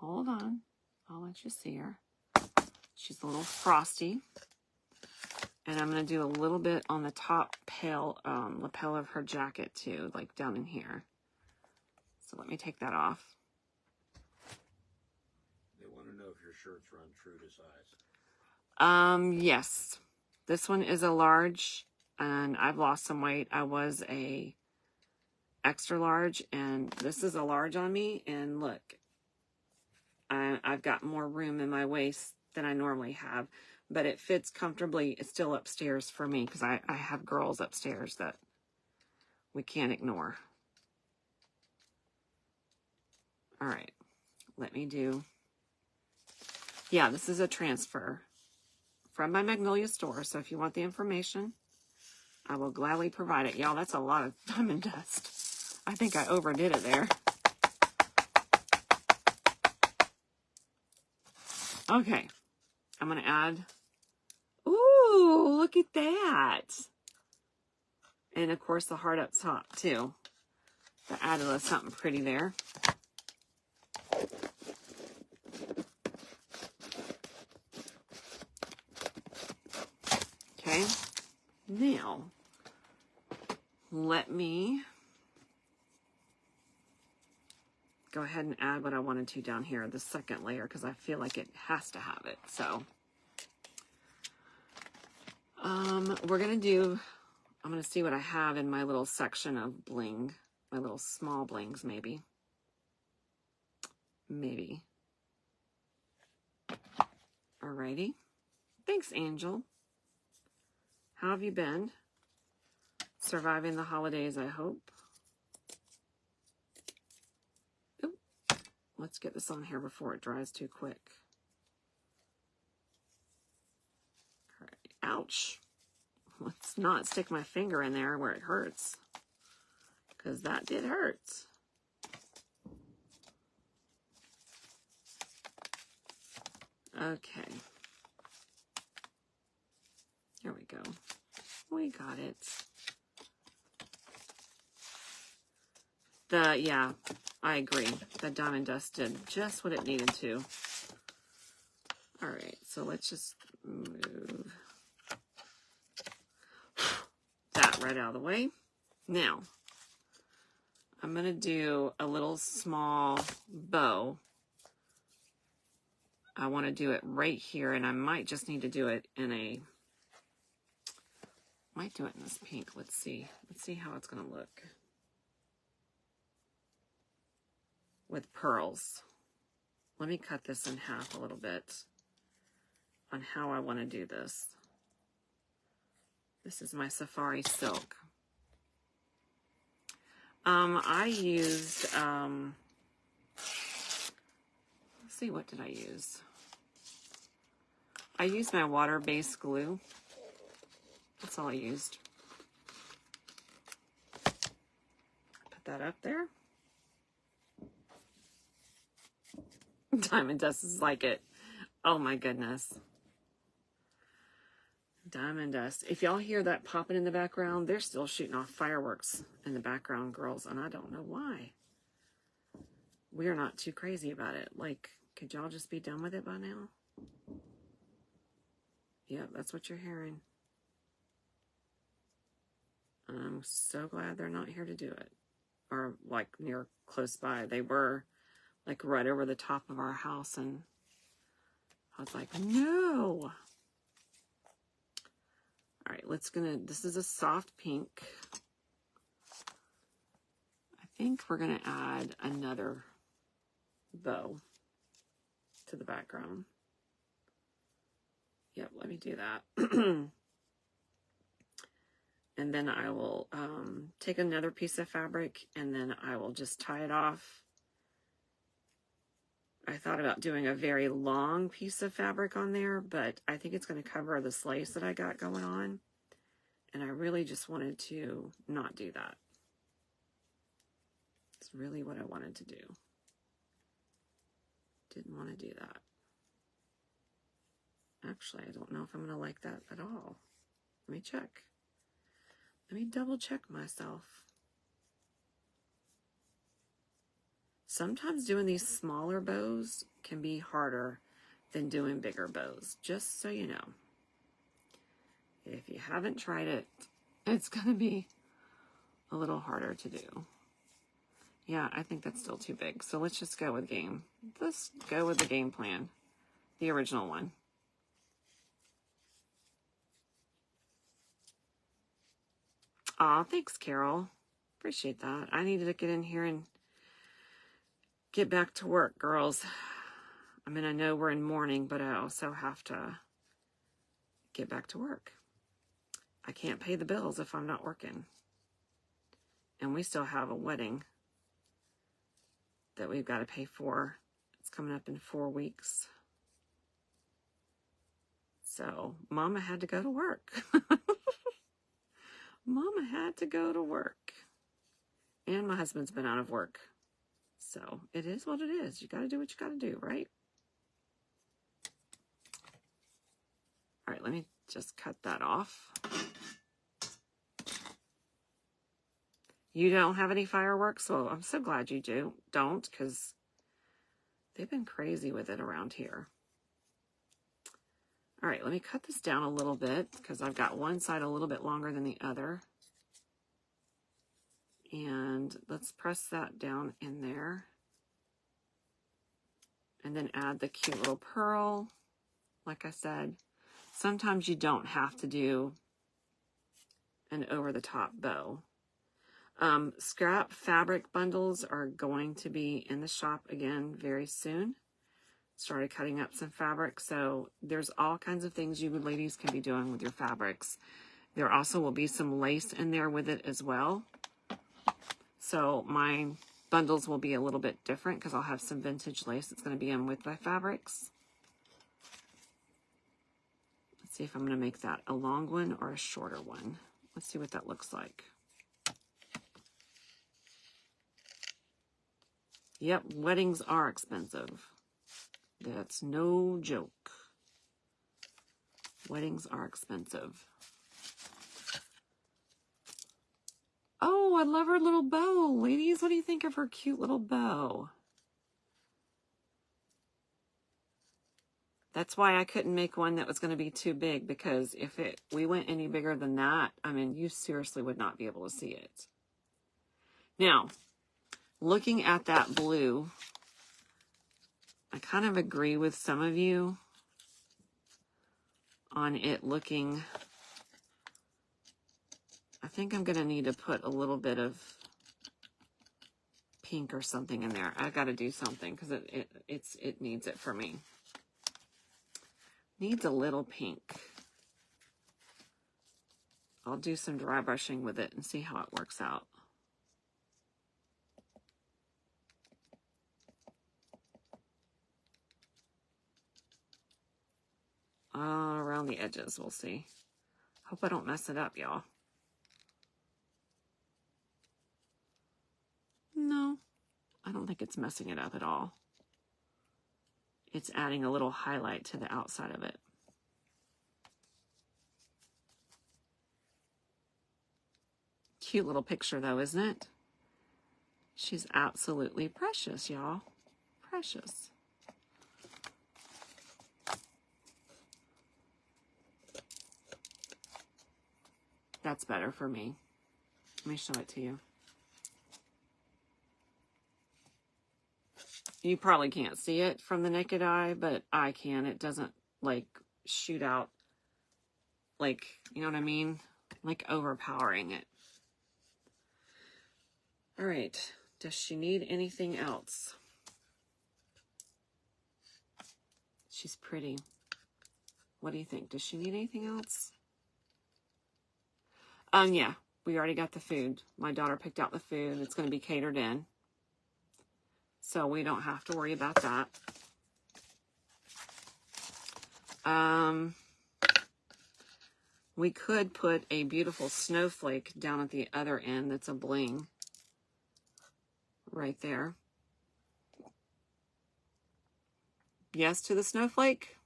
Hold on. I'll let you see her. She's a little frosty. And I'm going to do a little bit on the top lapel of her jacket too, like down in here. So let me take that off. They want to know if your shirts run true to size. Yes. This one is a large, and I've lost some weight. I was a extra large, and this is a large on me. And look, I've got more room in my waist than I normally have, but it fits comfortably. It's still upstairs for me because I have girls upstairs that we can't ignore. All right, let me do, yeah, this is a transfer from my Magnolia store. So if you want the information, I will gladly provide it. Y'all, that's a lot of diamond dust. I think I overdid it there. Okay, I'm going to add, ooh, look at that. And of course the heart up top too. That added something pretty there. Okay, Now, let me go ahead and add what I wanted to down here, the second layer, because I feel like it has to have it. So, we're going to do, I'm going to see what I have in my little section of bling, my little small blings, maybe. Maybe. Alrighty. Thanks, Angel. How have you been? Surviving the holidays, I hope. Ooh. Let's get this on here before it dries too quick. All right. Ouch. Let's not stick my finger in there where it hurts, because that did hurt. Okay. Here we go. We got it. Yeah, I agree. The diamond dust did just what it needed to. All right, so let's just move that right out of the way. Now, I'm going to do a little small bow. I want to do it right here, and I might just need to do it in a, might do it in this pink. Let's see. Let's see how it's going to look with pearls. Let me cut this in half a little bit on how I want to do this. This is my Safari Silk. I used, let's see, what did I use? I used my water-based glue. That's all I used. Put that up there. Diamond dust is like it. Oh my goodness. Diamond dust. If y'all hear that popping in the background, they're still shooting off fireworks in the background, girls, and I don't know why. We're not too crazy about it. Like, could y'all just be done with it by now? Yeah, that's what you're hearing. I'm so glad they're not here to do it. Or, like, near close by. They were, like, right over the top of our house, and I was like, no! All right, this is a soft pink. I think we're gonna add another bow to the background. Yep, let me do that. And then I will take another piece of fabric, and then I will just tie it off. I thought about doing a very long piece of fabric on there, but I think it's going to cover this lace that I got going on. And I really just wanted to not do that. It's really what I wanted to do. Didn't want to do that. Actually, I don't know if I'm going to like that at all. Let me check. Let me double check myself. Sometimes doing these smaller bows can be harder than doing bigger bows, just so you know. If you haven't tried it, it's going to be a little harder to do. Yeah, I think that's still too big. So let's just go with game. Let's go with the game plan, the original one. Aw, thanks, Carol. Appreciate that. I needed to get in here and get back to work, girls. I mean, I know we're in mourning, but I also have to get back to work. I can't pay the bills if I'm not working. And we still have a wedding that we've got to pay for. It's coming up in 4 weeks. So, Mama had to go to work. Mama had to go to work. And my husband's been out of work. So, it is what it is. You got to do what you got to do, right? All right, let me just cut that off. You don't have any fireworks? Well, I'm so glad you don't, because they've been crazy with it around here. All right, let me cut this down a little bit because I've got one side a little bit longer than the other. And let's press that down in there. And then add the cute little pearl. Like I said, sometimes you don't have to do an over-the-top bow. Scrap fabric bundles are going to be in the shop again very soon. Started cutting up some fabric, so there's all kinds of things you ladies can be doing with your fabrics. There also will be some lace in there with it as well. So my bundles will be a little bit different because I'll have some vintage lace that's going to be in with my fabrics. Let's see if I'm going to make that a long one or a shorter one. Let's see what that looks like. Yep, weddings are expensive. That's no joke. Weddings are expensive. Oh, I love her little bow. Ladies, what do you think of her cute little bow? That's why I couldn't make one that was going to be too big, because if we went any bigger than that, I mean, you seriously would not be able to see it. Now, looking at that blue, I kind of agree with some of you on it looking... I think I'm going to need to put a little bit of pink or something in there. I got to do something because it needs it for me. Needs a little pink. I'll do some dry brushing with it and see how it works out. Around the edges, we'll see. Hope I don't mess it up, y'all. No, I don't think it's messing it up at all. It's adding a little highlight to the outside of it. Cute little picture though, isn't it? She's absolutely precious, y'all. Precious. That's better for me. Let me show it to you. You probably can't see it from the naked eye, but I can. It doesn't like shoot out, like, you know what I mean? Like overpowering it. All right. Does she need anything else? She's pretty. What do you think? Does she need anything else? Yeah, we already got the food. My daughter picked out the food. It's going to be catered in. So we don't have to worry about that. We could put a beautiful snowflake down at the other end that's a bling. Right there. Yes to the snowflake?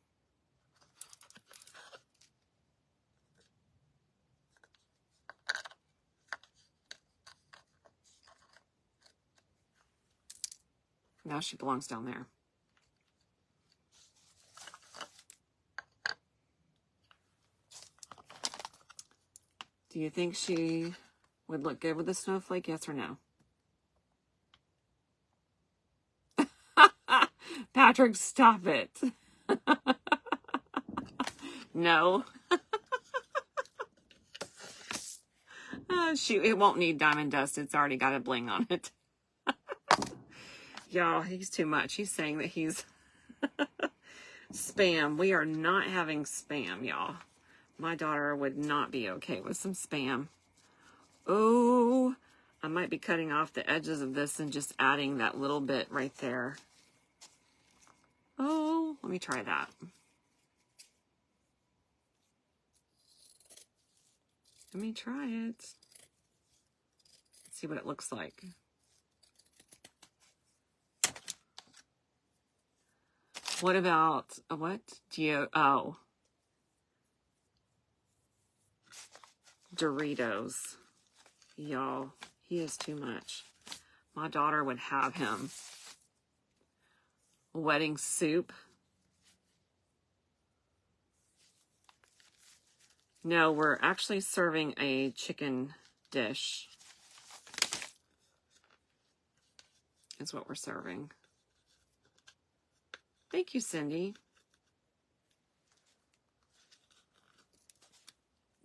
Now she belongs down there. Do you think she would look good with a snowflake? Yes or no? Patrick, stop it. No. Shoot, it won't need diamond dust. It's already got a bling on it. Y'all, he's too much. He's saying that he's spam. We are not having spam, y'all. My daughter would not be okay with some spam. Oh, I might be cutting off the edges of this and just adding that little bit right there. Oh, let me try that. Let me try it. Let's see what it looks like. What about, what? Oh. Doritos. Y'all, he is too much. My daughter would have him. Wedding soup. No, we're actually serving a chicken dish. Is what we're serving. Thank you, Cindy.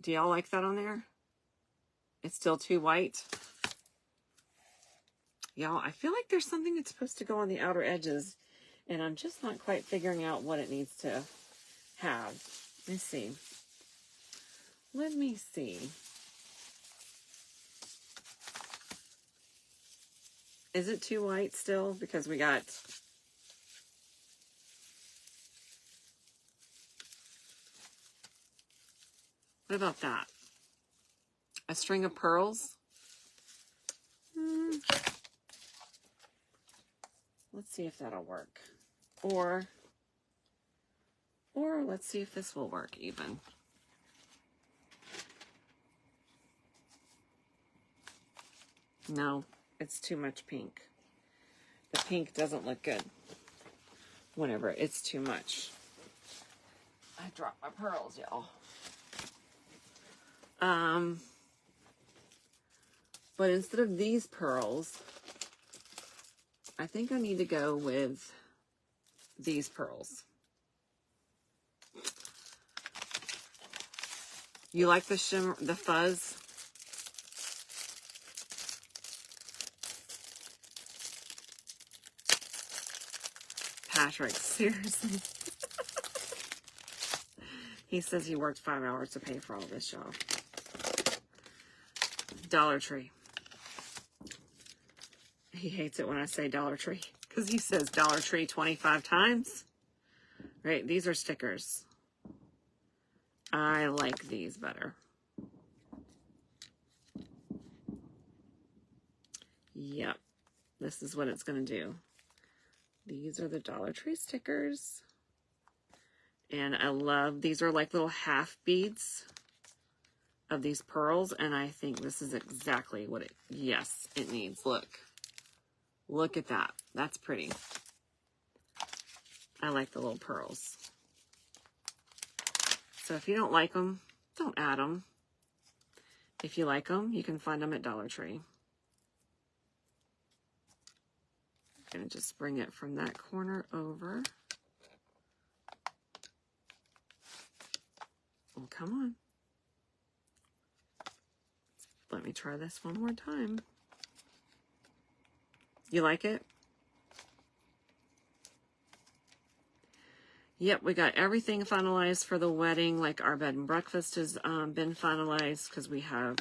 Do y'all like that on there? It's still too white. Y'all, I feel like there's something that's supposed to go on the outer edges, and I'm just not quite figuring out what it needs to have. Let me see. Let me see. Is it too white still? Because we got... What about that? A string of pearls? Let's see if that'll work. Or let's see if this will work even. No, it's too much pink. The pink doesn't look good whenever it's too much. I dropped my pearls, y'all. But instead of these pearls, I think I need to go with these pearls. You like the shimmer, the fuzz? Patrick, seriously. He says he worked 5 hours to pay for all this, y'all. Dollar Tree. He hates it when I say Dollar Tree because he says Dollar Tree 25 times. Right, these are stickers. I like these better. Yep, this is what it's going to do. These are the Dollar Tree stickers. And I love, these are like little half beads of these pearls. And I think this is exactly what it, yes, it needs. Look. Look at that. That's pretty. I like the little pearls. So if you don't like them, don't add them. If you like them, you can find them at Dollar Tree. I'm going to just bring it from that corner over. Oh, come on. Let me try this one more time. You like it? Yep, we got everything finalized for the wedding. Like our bed and breakfast has been finalized because we have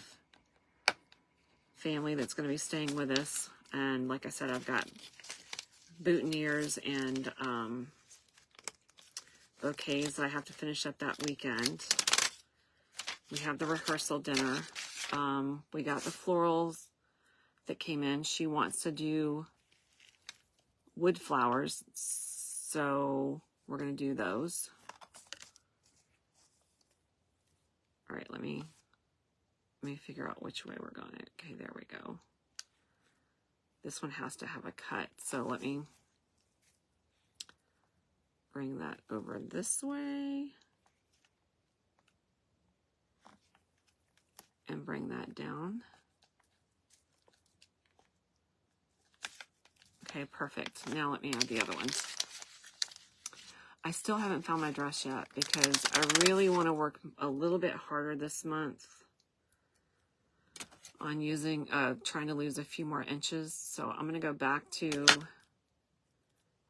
family that's going to be staying with us. And like I said, I've got boutonnieres and bouquets I have to finish up that weekend. We have the rehearsal dinner. We got the florals that came in. She wants to do wood flowers, so we're going to do those. All right, let me figure out which way we're going. Okay, there we go. This one has to have a cut, so let me bring that over this way and bring that down. Okay, perfect. Now let me add the other ones. I still haven't found my dress yet because I really want to work a little bit harder this month on using, trying to lose a few more inches. So I'm going to go back to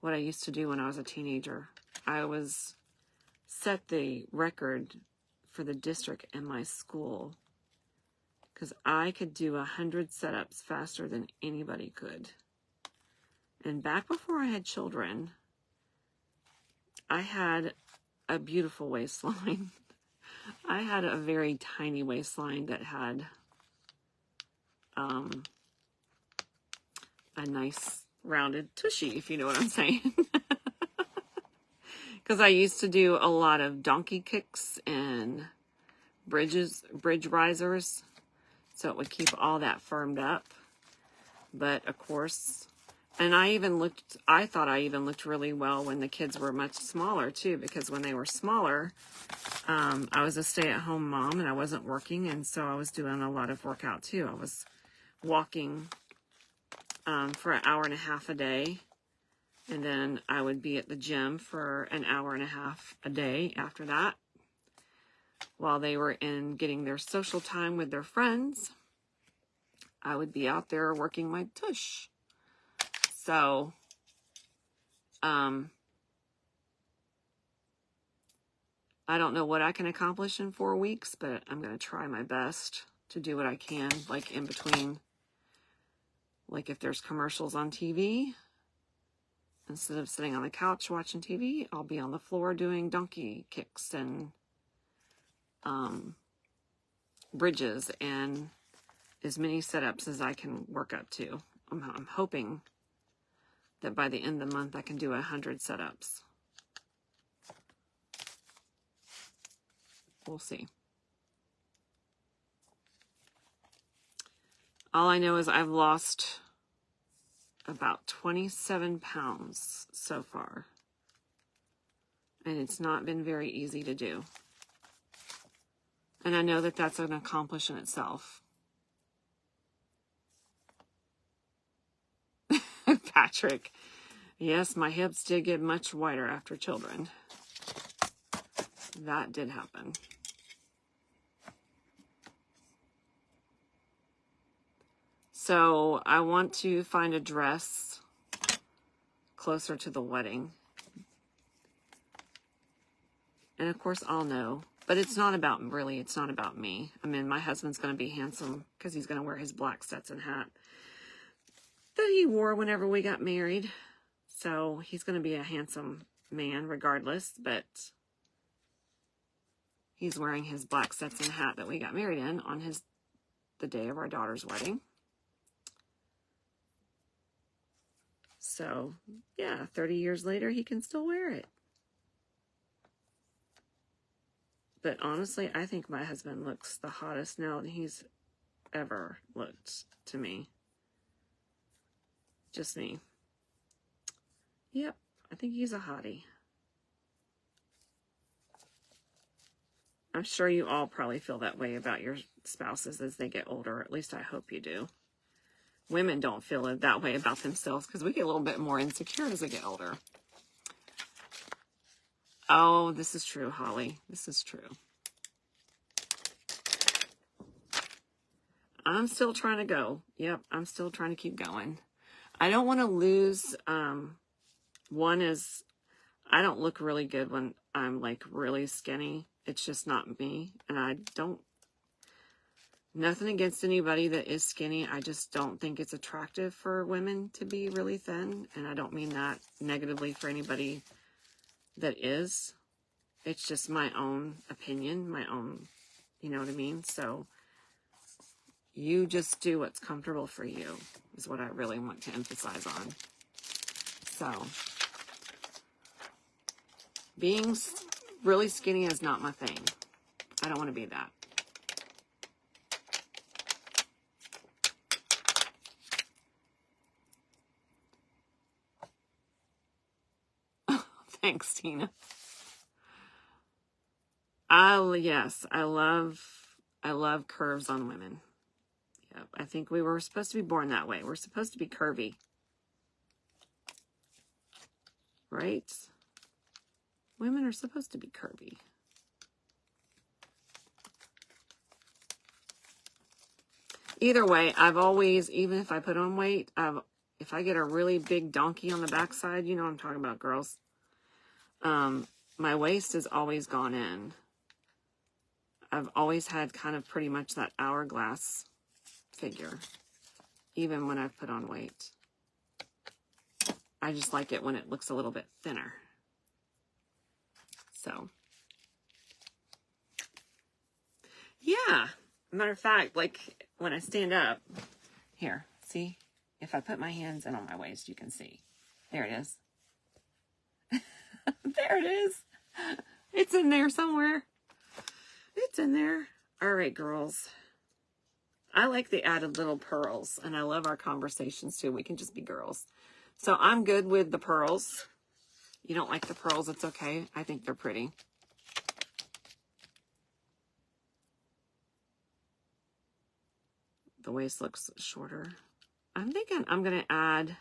what I used to do when I was a teenager. I was set the record for the district in my school because I could do 100 setups faster than anybody could. And back before I had children, I had a beautiful waistline. I had a very tiny waistline that had a nice rounded tushy, if you know what I'm saying. Because I used to do a lot of donkey kicks and bridge risers, so it would keep all that firmed up. But of course, and I thought I even looked really well when the kids were much smaller too, because when they were smaller, I was a stay-at-home mom and I wasn't working, and so I was doing a lot of workout too. I was walking for an hour and a half a day, and then I would be at the gym for an hour and a half a day after that, while they were in getting their social time with their friends. I would be out there working my tush. So, I don't know what I can accomplish in 4 weeks, but I'm going to try my best to do what I can, like in between. Like if there's commercials on TV, instead of sitting on the couch watching TV, I'll be on the floor doing donkey kicks and bridges and as many setups as I can work up to. I'm hoping that by the end of the month I can do 100 setups. We'll see. All I know is I've lost about 27 pounds so far. And it's not been very easy to do. And I know that that's an accomplishment in itself. Patrick. Yes, my hips did get much wider after children. That did happen. So I want to find a dress closer to the wedding. And of course I'll know. But it's not about, really, it's not about me. I mean, my husband's going to be handsome because he's going to wear his black Stetson hat that he wore whenever we got married. So he's going to be a handsome man regardless, but he's wearing his black Stetson hat that we got married in on the day of our daughter's wedding. So, yeah, 30 years later, he can still wear it. But honestly, I think my husband looks the hottest now than he's ever looked to me. Just me. Yep, I think he's a hottie. I'm sure you all probably feel that way about your spouses as they get older. At least I hope you do. Women don't feel that way about themselves because we get a little bit more insecure as we get older. Oh, this is true, Holly. This is true. I'm still trying to go. Yep, I'm still trying to keep going. I don't want to lose. One is, I don't look really good when I'm like really skinny. It's just not me. And I don't, nothing against anybody that is skinny. I just don't think it's attractive for women to be really thin. And I don't mean that negatively for anybody that is. It's just my own opinion, my own, you know what I mean? So you just do what's comfortable for you is what I really want to emphasize on. So being really skinny is not my thing. I don't want to be that. Thanks, Tina. Yes, I love curves on women. Yep, I think we were supposed to be born that way. We're supposed to be curvy. Right? Women are supposed to be curvy. Either way, I've always, even if I put on weight, if I get a really big donkey on the backside, you know what I'm talking about, girls. My waist has always gone in. I've always had kind of pretty much that hourglass figure, even when I've put on weight. I just like it when it looks a little bit thinner. So, yeah. Matter of fact, like when I stand up, here, see? If I put my hands in on my waist, you can see. There it is. There it is. It's in there somewhere. It's in there. All right, girls. I like the added little pearls, and I love our conversations too. We can just be girls. So I'm good with the pearls. You don't like the pearls, it's okay. I think they're pretty. the waist looks shorter. I'm thinking I'm going to add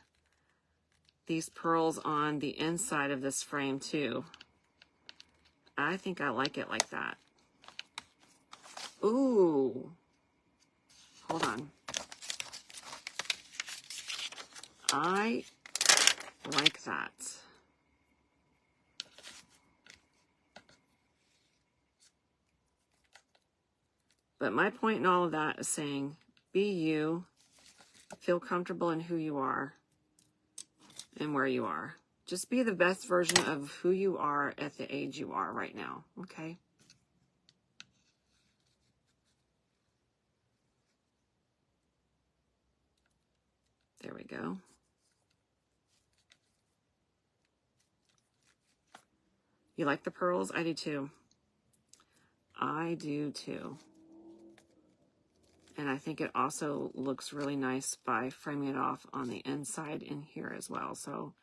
these pearls on the inside of this frame too. I think I like it like that. Ooh. Hold on. I like that. But my point in all of that is saying, be you, feel comfortable in who you are and where you are. Just be the best version of who you are at the age you are right now, okay? There we go. You like the pearls? I do too. I do too. And I think it also looks really nice by framing it off on the inside in here as well. So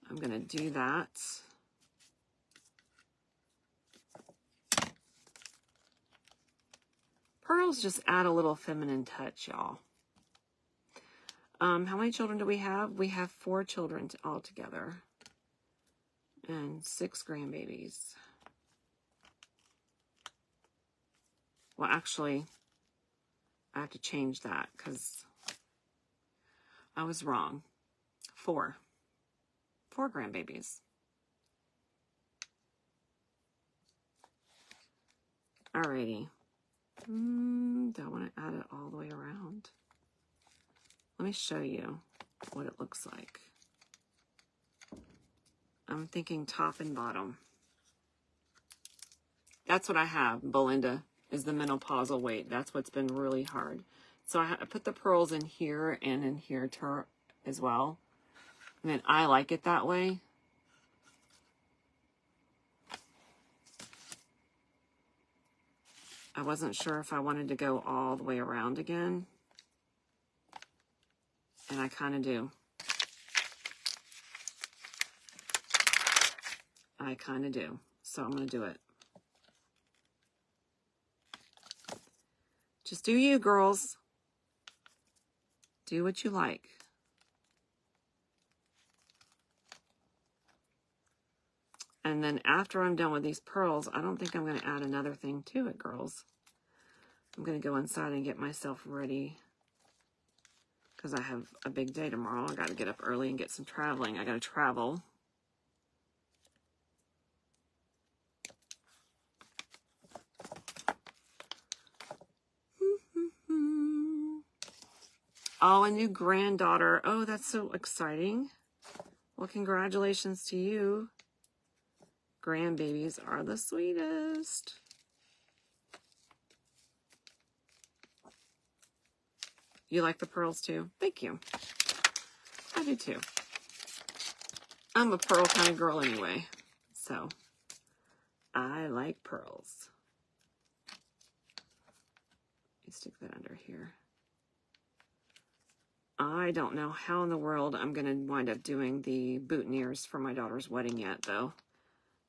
I'm going to do that. Pearls just add a little feminine touch, y'all. How many children do we have? We have 4 children all together. And 6 grandbabies. Well, actually, I have to change that because I was wrong. 4 grandbabies. Alrighty. Do I want to add it all the way around? Let me show you what it looks like. I'm thinking top and bottom. That's what I have, Belinda, is the menopausal weight. That's what's been really hard. So I put the pearls in here and in here as well. I mean, I like it that way. I wasn't sure if I wanted to go all the way around again. And I kind of do. I kind of do. So I'm going to do it. Just do you, girls. Do what you like. And then after I'm done with these pearls, I don't think I'm going to add another thing to it, girls. I'm going to go inside and get myself ready because I have a big day tomorrow. I got to get up early and get some traveling. I got to travel. Oh, a new granddaughter. Oh, that's so exciting. Well, congratulations to you. Grandbabies are the sweetest. You like the pearls too? Thank you. I do too. I'm a pearl kind of girl anyway, so I like pearls. Let me stick that under here. I don't know how in the world I'm going to wind up doing the boutonnieres for my daughter's wedding yet, though.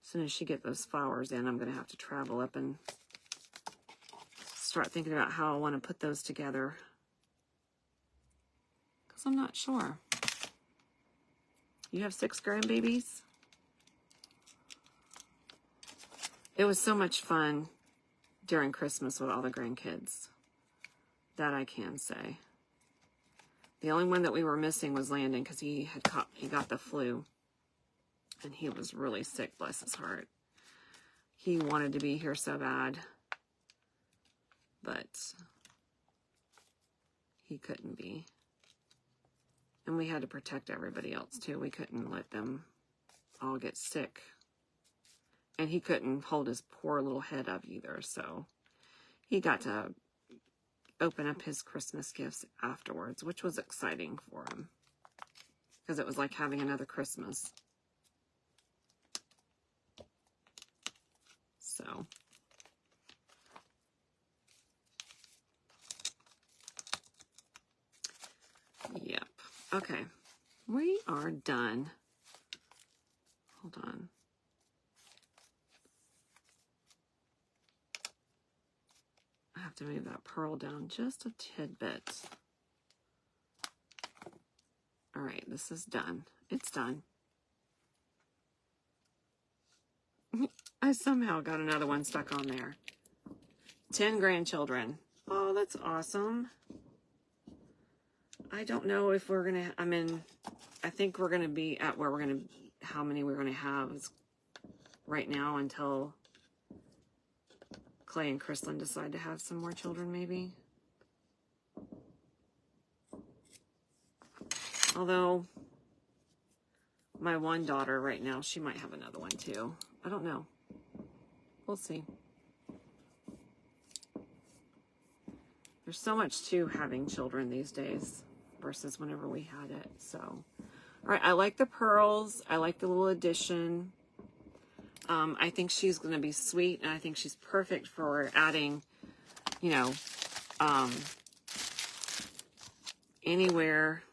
As soon as she gets those flowers in, I'm going to have to travel up and start thinking about how I want to put those together. Because I'm not sure. You have 6 grandbabies? It was so much fun during Christmas with all the grandkids. That I can say. The only one that we were missing was Landon because he got the flu. And he was really sick, bless his heart. He wanted to be here so bad. But he couldn't be. And we had to protect everybody else too. We couldn't let them all get sick. And he couldn't hold his poor little head up either. So he got to open up his Christmas gifts afterwards, which was exciting for him. Because it was like having another Christmas. So. Yep. Okay. We are done. Hold on. I have to move that pearl down just a tidbit. All right, this is done. It's done. I somehow got another one stuck on there. 10 grandchildren. Oh, that's awesome. I don't know if we're going to, I think we're going to be at where we're going to, how many we're going to have right now until Clay and Chrislyn decide to have some more children, maybe. Although, my one daughter right now, she might have another one too. I don't know. We'll see. There's so much to having children these days versus whenever we had it. So, all right, I like the pearls. I like the little addition. I think she's going to be sweet, and I think she's perfect for adding, you know, anywhere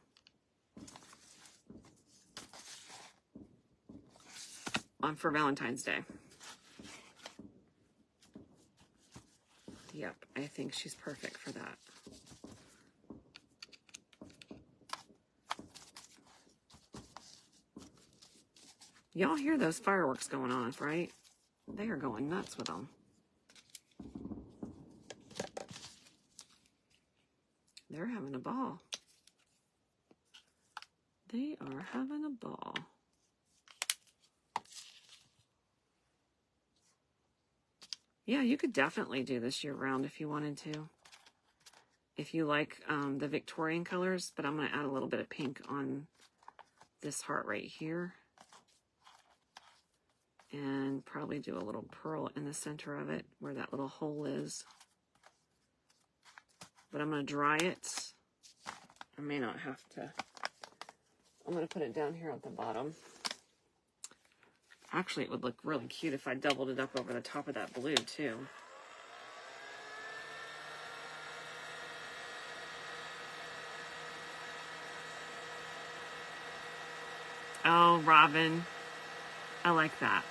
for Valentine's Day. Yep, I think she's perfect for that. Y'all hear those fireworks going on, right? They are going nuts with them. They're having a ball. They are having a ball. Yeah, you could definitely do this year round if you wanted to. If you like the Victorian colors, but I'm going to add a little bit of pink on this heart right here. And probably do a little pearl in the center of it where that little hole is. But I'm going to dry it. I may not have to. I'm going to put it down here at the bottom. Actually, it would look really cute if I doubled it up over the top of that blue too. Oh, Robin. I like that.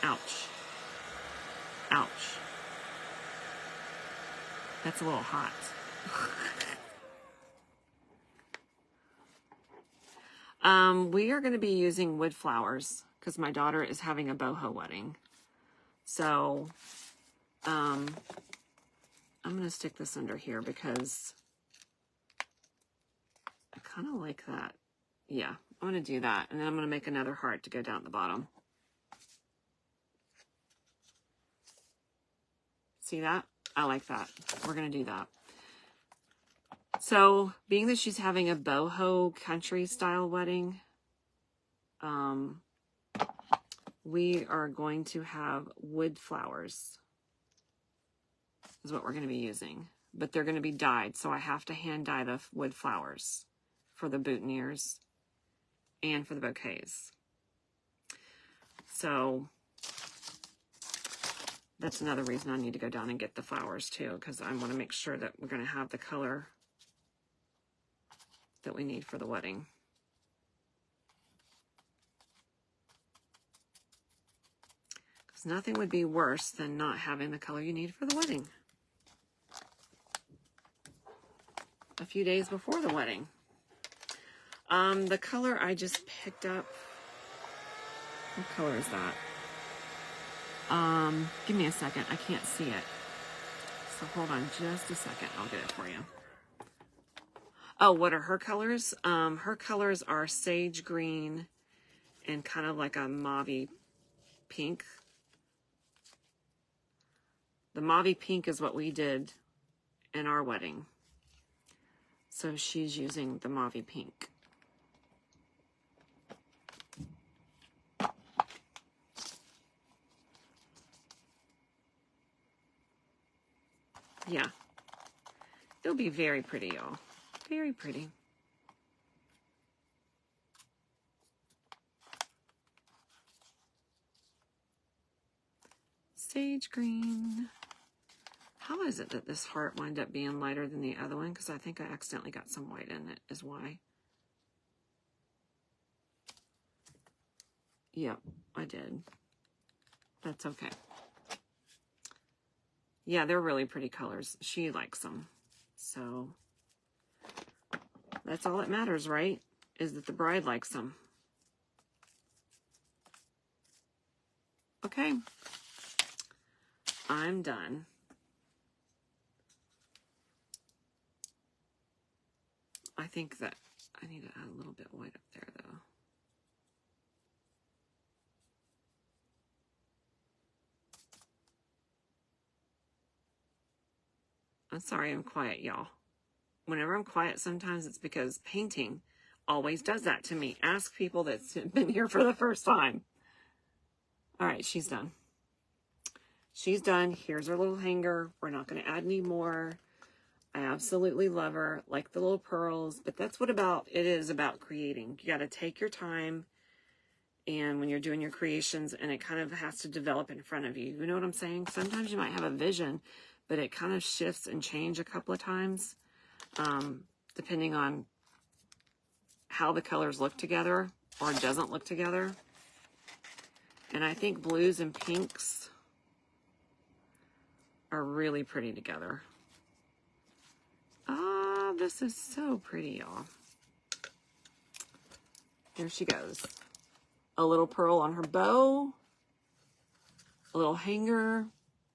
Ouch. Ouch. That's a little hot. We are going to be using wood flowers because my daughter is having a boho wedding. So, I'm going to stick this under here because I kind of like that. Yeah, I'm going to do that. And then I'm going to make another heart to go down at the bottom. See that? I like that. We're going to do that. So, being that she's having a boho country style wedding, we are going to have wood flowers is what we're going to be using. But they're going to be dyed, so I have to hand dye the wood flowers for the boutonnieres and for the bouquets. So, that's another reason I need to go down and get the flowers too, because I want to make sure that we're going to have the color that we need for the wedding. Because nothing would be worse than not having the color you need for the wedding a few days before the wedding. The color I just picked up, what color is that? Give me a second. I can't see it. So hold on just a second. I'll get it for you. Oh, what are her colors? Her colors are sage green and kind of like a mauvey pink. The mauvey pink is what we did in our wedding. So she's using the mauvey pink. Yeah. It'll be very pretty, y'all. Very pretty. Sage green. How is it that this heart wound up being lighter than the other one? Because I think I accidentally got some white in it, is why. Yep, I did. That's okay. Yeah, they're really pretty colors. She likes them. So that's all that matters, right? Is that the bride likes them. Okay. I'm done. I think that I need to add a little bit white up there, though. I'm sorry I'm quiet, y'all. Whenever I'm quiet, sometimes it's because painting always does that to me. Ask people that's been here for the first time. All right, she's done. She's done. Here's her little hanger. We're not going to add any more. I absolutely love her. Like the little pearls, but that's what it is about creating. You got to take your time, and when you're doing your creations, and it kind of has to develop in front of you. You know what I'm saying? Sometimes you might have a vision, but it kind of shifts and changes a couple of times, depending on how the colors look together or doesn't look together. And I think blues and pinks are really pretty together. Ah, this is so pretty, y'all. There she goes. A little pearl on her bow, a little hanger,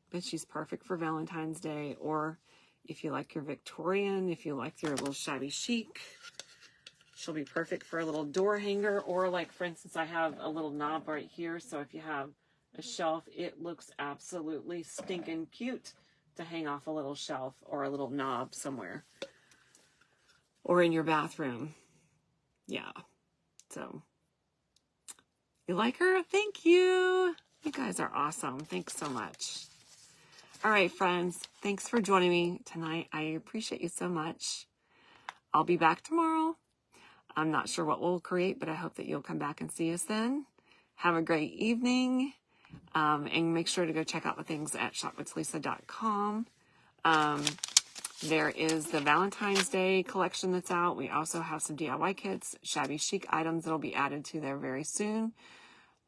but she's perfect for Valentine's Day, or if you like your Victorian, if you like your little shabby chic, she'll be perfect for a little door hanger, or like, for instance, I have a little knob right here, so if you have a shelf, it looks absolutely stinking cute to hang off a little shelf or a little knob somewhere, or in your bathroom. Yeah, so you like her? Thank you. You guys are awesome. Thanks so much. All right, friends. Thanks for joining me tonight. I appreciate you so much. I'll be back tomorrow. I'm not sure what we'll create, but I hope that you'll come back and see us then. Have a great evening. And make sure to go check out the things at shopwithlisa.com. There is the Valentine's Day collection that's out. We also have some DIY kits, shabby chic items that'll be added to there very soon.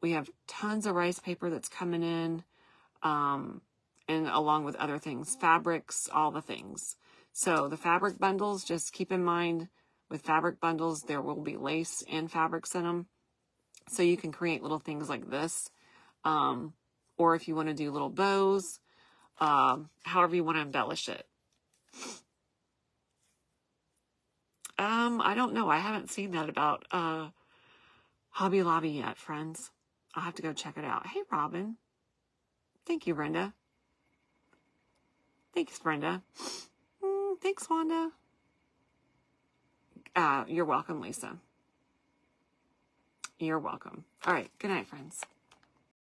We have tons of rice paper that's coming in, and along with other things, fabrics, all the things. So the fabric bundles, just keep in mind with fabric bundles, there will be lace and fabrics in them. So you can create little things like this. Or if you want to do little bows, however you want to embellish it. I don't know. I haven't seen that about Hobby Lobby yet, friends. I'll have to go check it out. Hey, Robin. Thank you, Brenda. Thanks, Brenda. Thanks, Wanda. You're welcome, Lisa. You're welcome. All right. Good night, friends.